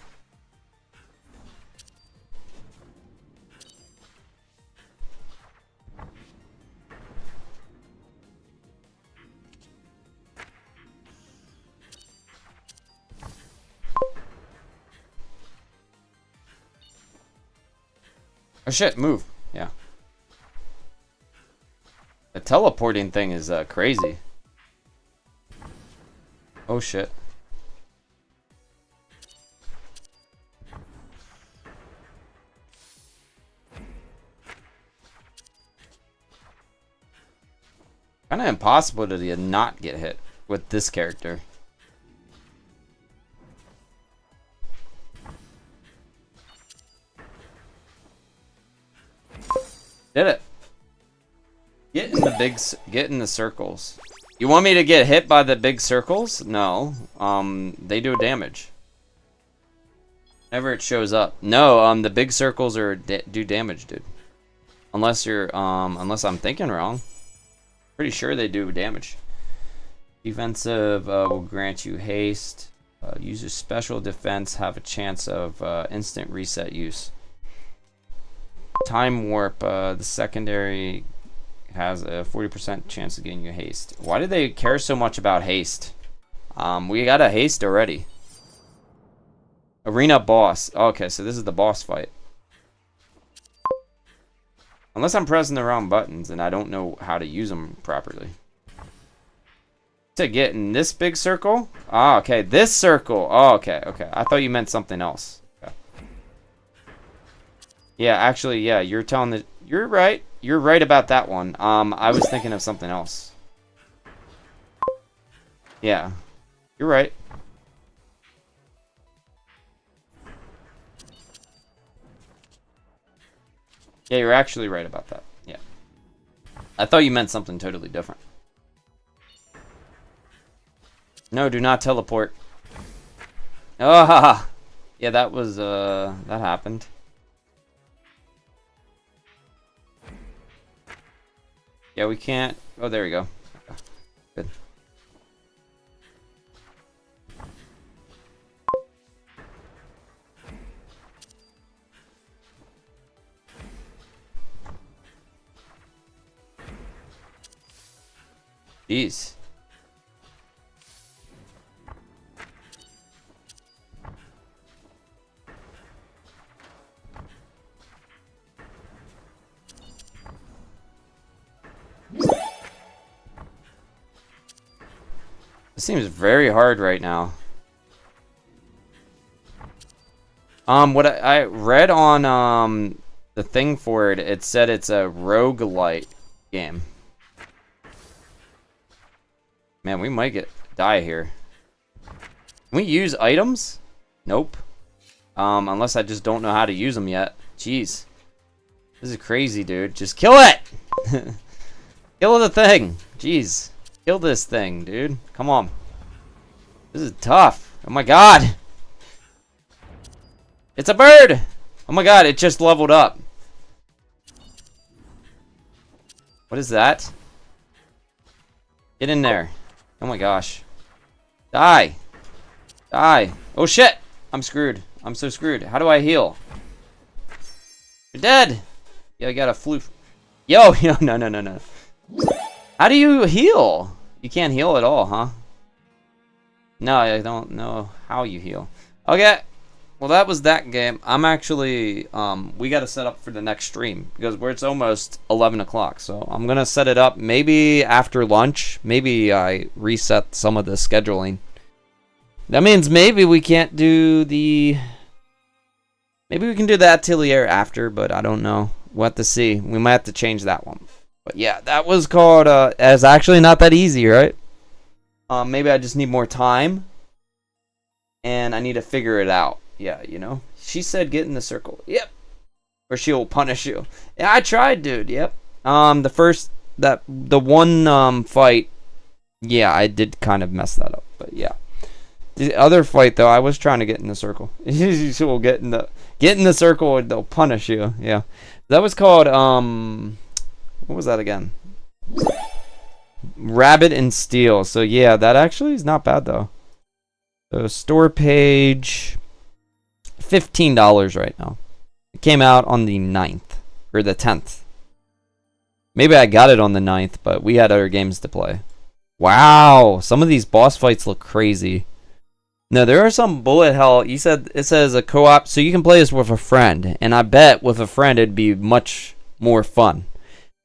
Oh shit, move. Yeah. The teleporting thing is crazy. Oh shit. Kind of impossible to not get hit with this character. Did it. Get in the circles. You want me to get hit by the big circles? No. They do damage. Whenever it shows up. No, the big circles do damage, dude. Unless you're, unless I'm thinking wrong. Pretty sure they do damage. Defensive will grant you haste. Use your special defense, have a chance of instant reset use. Time warp, the secondary has a 40% chance of getting you haste. Why do they care so much about haste? We got a haste already. Arena boss. Okay, so this is the boss fight. Unless I'm pressing the wrong buttons and I don't know how to use them properly. To get in this big circle? Oh, okay. This circle. Oh, okay, okay. I thought you meant something else. Okay. Yeah, actually, yeah, you're telling the... You're right. You're right about that one. I was thinking of something else. Yeah. You're right. Yeah, you're actually right about that. Yeah. I thought you meant something totally different. No, do not teleport. Ah! Yeah, that was, that happened. Yeah, we can't... Oh, there we go. Okay. Good. Jeez. This seems very hard right now. What I read on the thing for it, it said it's a roguelike game. Man, we might die here. Can we use items? Nope. Unless I just don't know how to use them yet. Jeez. This is crazy, dude. Just kill it! Kill the thing. Jeez. Kill this thing, dude. Come on. This is tough. Oh my god. It's a bird! Oh my god, it just leveled up. What is that? Get in there. Oh my gosh. Die. Die. Oh shit! I'm screwed. I'm so screwed. How do I heal? You're dead! Yeah, I got a floof. Yo, yo, no, no, no, no. How do you heal? You can't heal at all, huh? No, I don't know how you heal. Okay. Well, that was that game. I'm actually, we got to set up for the next stream because it's almost 11 o'clock. So I'm going to set it up maybe after lunch. Maybe I reset some of the scheduling. That means maybe we can't do the... Maybe we can do the Atelier after, but I don't know. We'll have to see. We might have to change that one. But yeah, that was called, it's actually not that easy, right? Maybe I just need more time. And I need to figure it out. Yeah, you know. She said get in the circle. Yep. Or she'll punish you. Yeah, I tried, dude. Yep. The one fight, yeah, I did kind of mess that up. But yeah. The other fight though, I was trying to get in the circle. She'll get in the circle and they'll punish you. Yeah. That was called what was that again? Rabbit and Steel. So yeah, that actually is not bad though. So store page, $15 right now. It came out on the 9th or the 10th. Maybe I got it on the 9th, but we had other games to play. Wow, some of these boss fights look crazy. No, there are some bullet hell. You said it says a co-op, so you can play this with a friend, and I bet with a friend it'd be much more fun.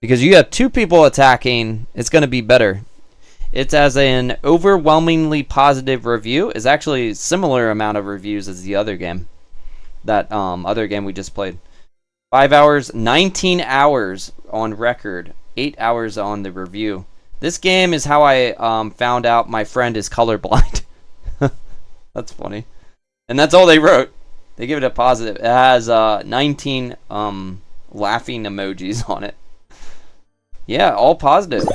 Because you have two people attacking, it's going to be better. It's as an overwhelmingly positive review. It's actually a similar amount of reviews as the other game. That other game we just played. 5 hours, 19 hours on record. 8 hours on the review. This game is how I found out my friend is colorblind. That's funny. And that's all they wrote. They give it a positive. It has 19 laughing emojis on it. Yeah, all positive.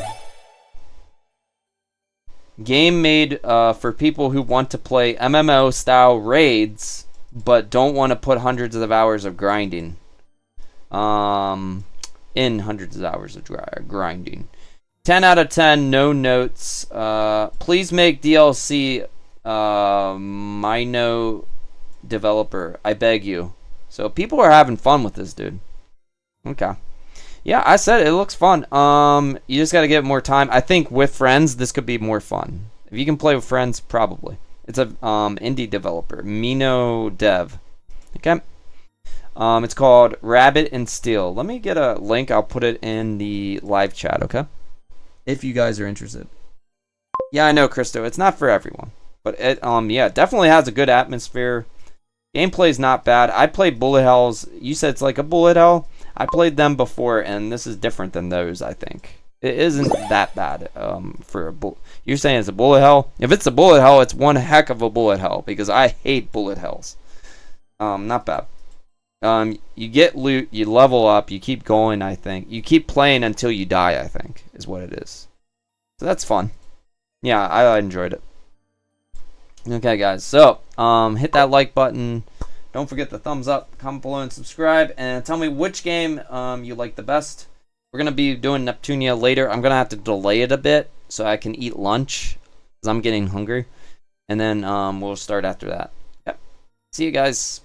Game made for people who want to play MMO style raids but don't want to put hundreds of hours of grinding. in hundreds of hours of grinding. 10 out of 10, no notes. Please make DLC Mino developer. I beg you. So people are having fun with this, dude. Okay. Yeah, I said it looks fun. You just gotta get more time. I think with friends, this could be more fun. If you can play with friends, probably. It's a indie developer, Mino Dev. Okay. It's called Rabbit and Steel. Let me get a link. I'll put it in the live chat. Okay. If you guys are interested. Yeah, I know, Christo. It's not for everyone, but it yeah, definitely has a good atmosphere. Gameplay's not bad. I played bullet hells. You said it's like a bullet hell. I played them before, and this is different than those, I think. It isn't that bad for a bullet. You're saying it's a bullet hell? If it's a bullet hell, it's one heck of a bullet hell, because I hate bullet hells. Not bad. You get loot, you level up, you keep going, I think. You keep playing until you die, I think, is what it is. So that's fun. Yeah, I enjoyed it. Okay, guys, so hit that like button. Don't forget the thumbs up, comment below, and subscribe. And tell me which game you like the best. We're going to be doing Neptunia later. I'm going to have to delay it a bit so I can eat lunch because I'm getting hungry. And then we'll start after that. Yep. See you guys.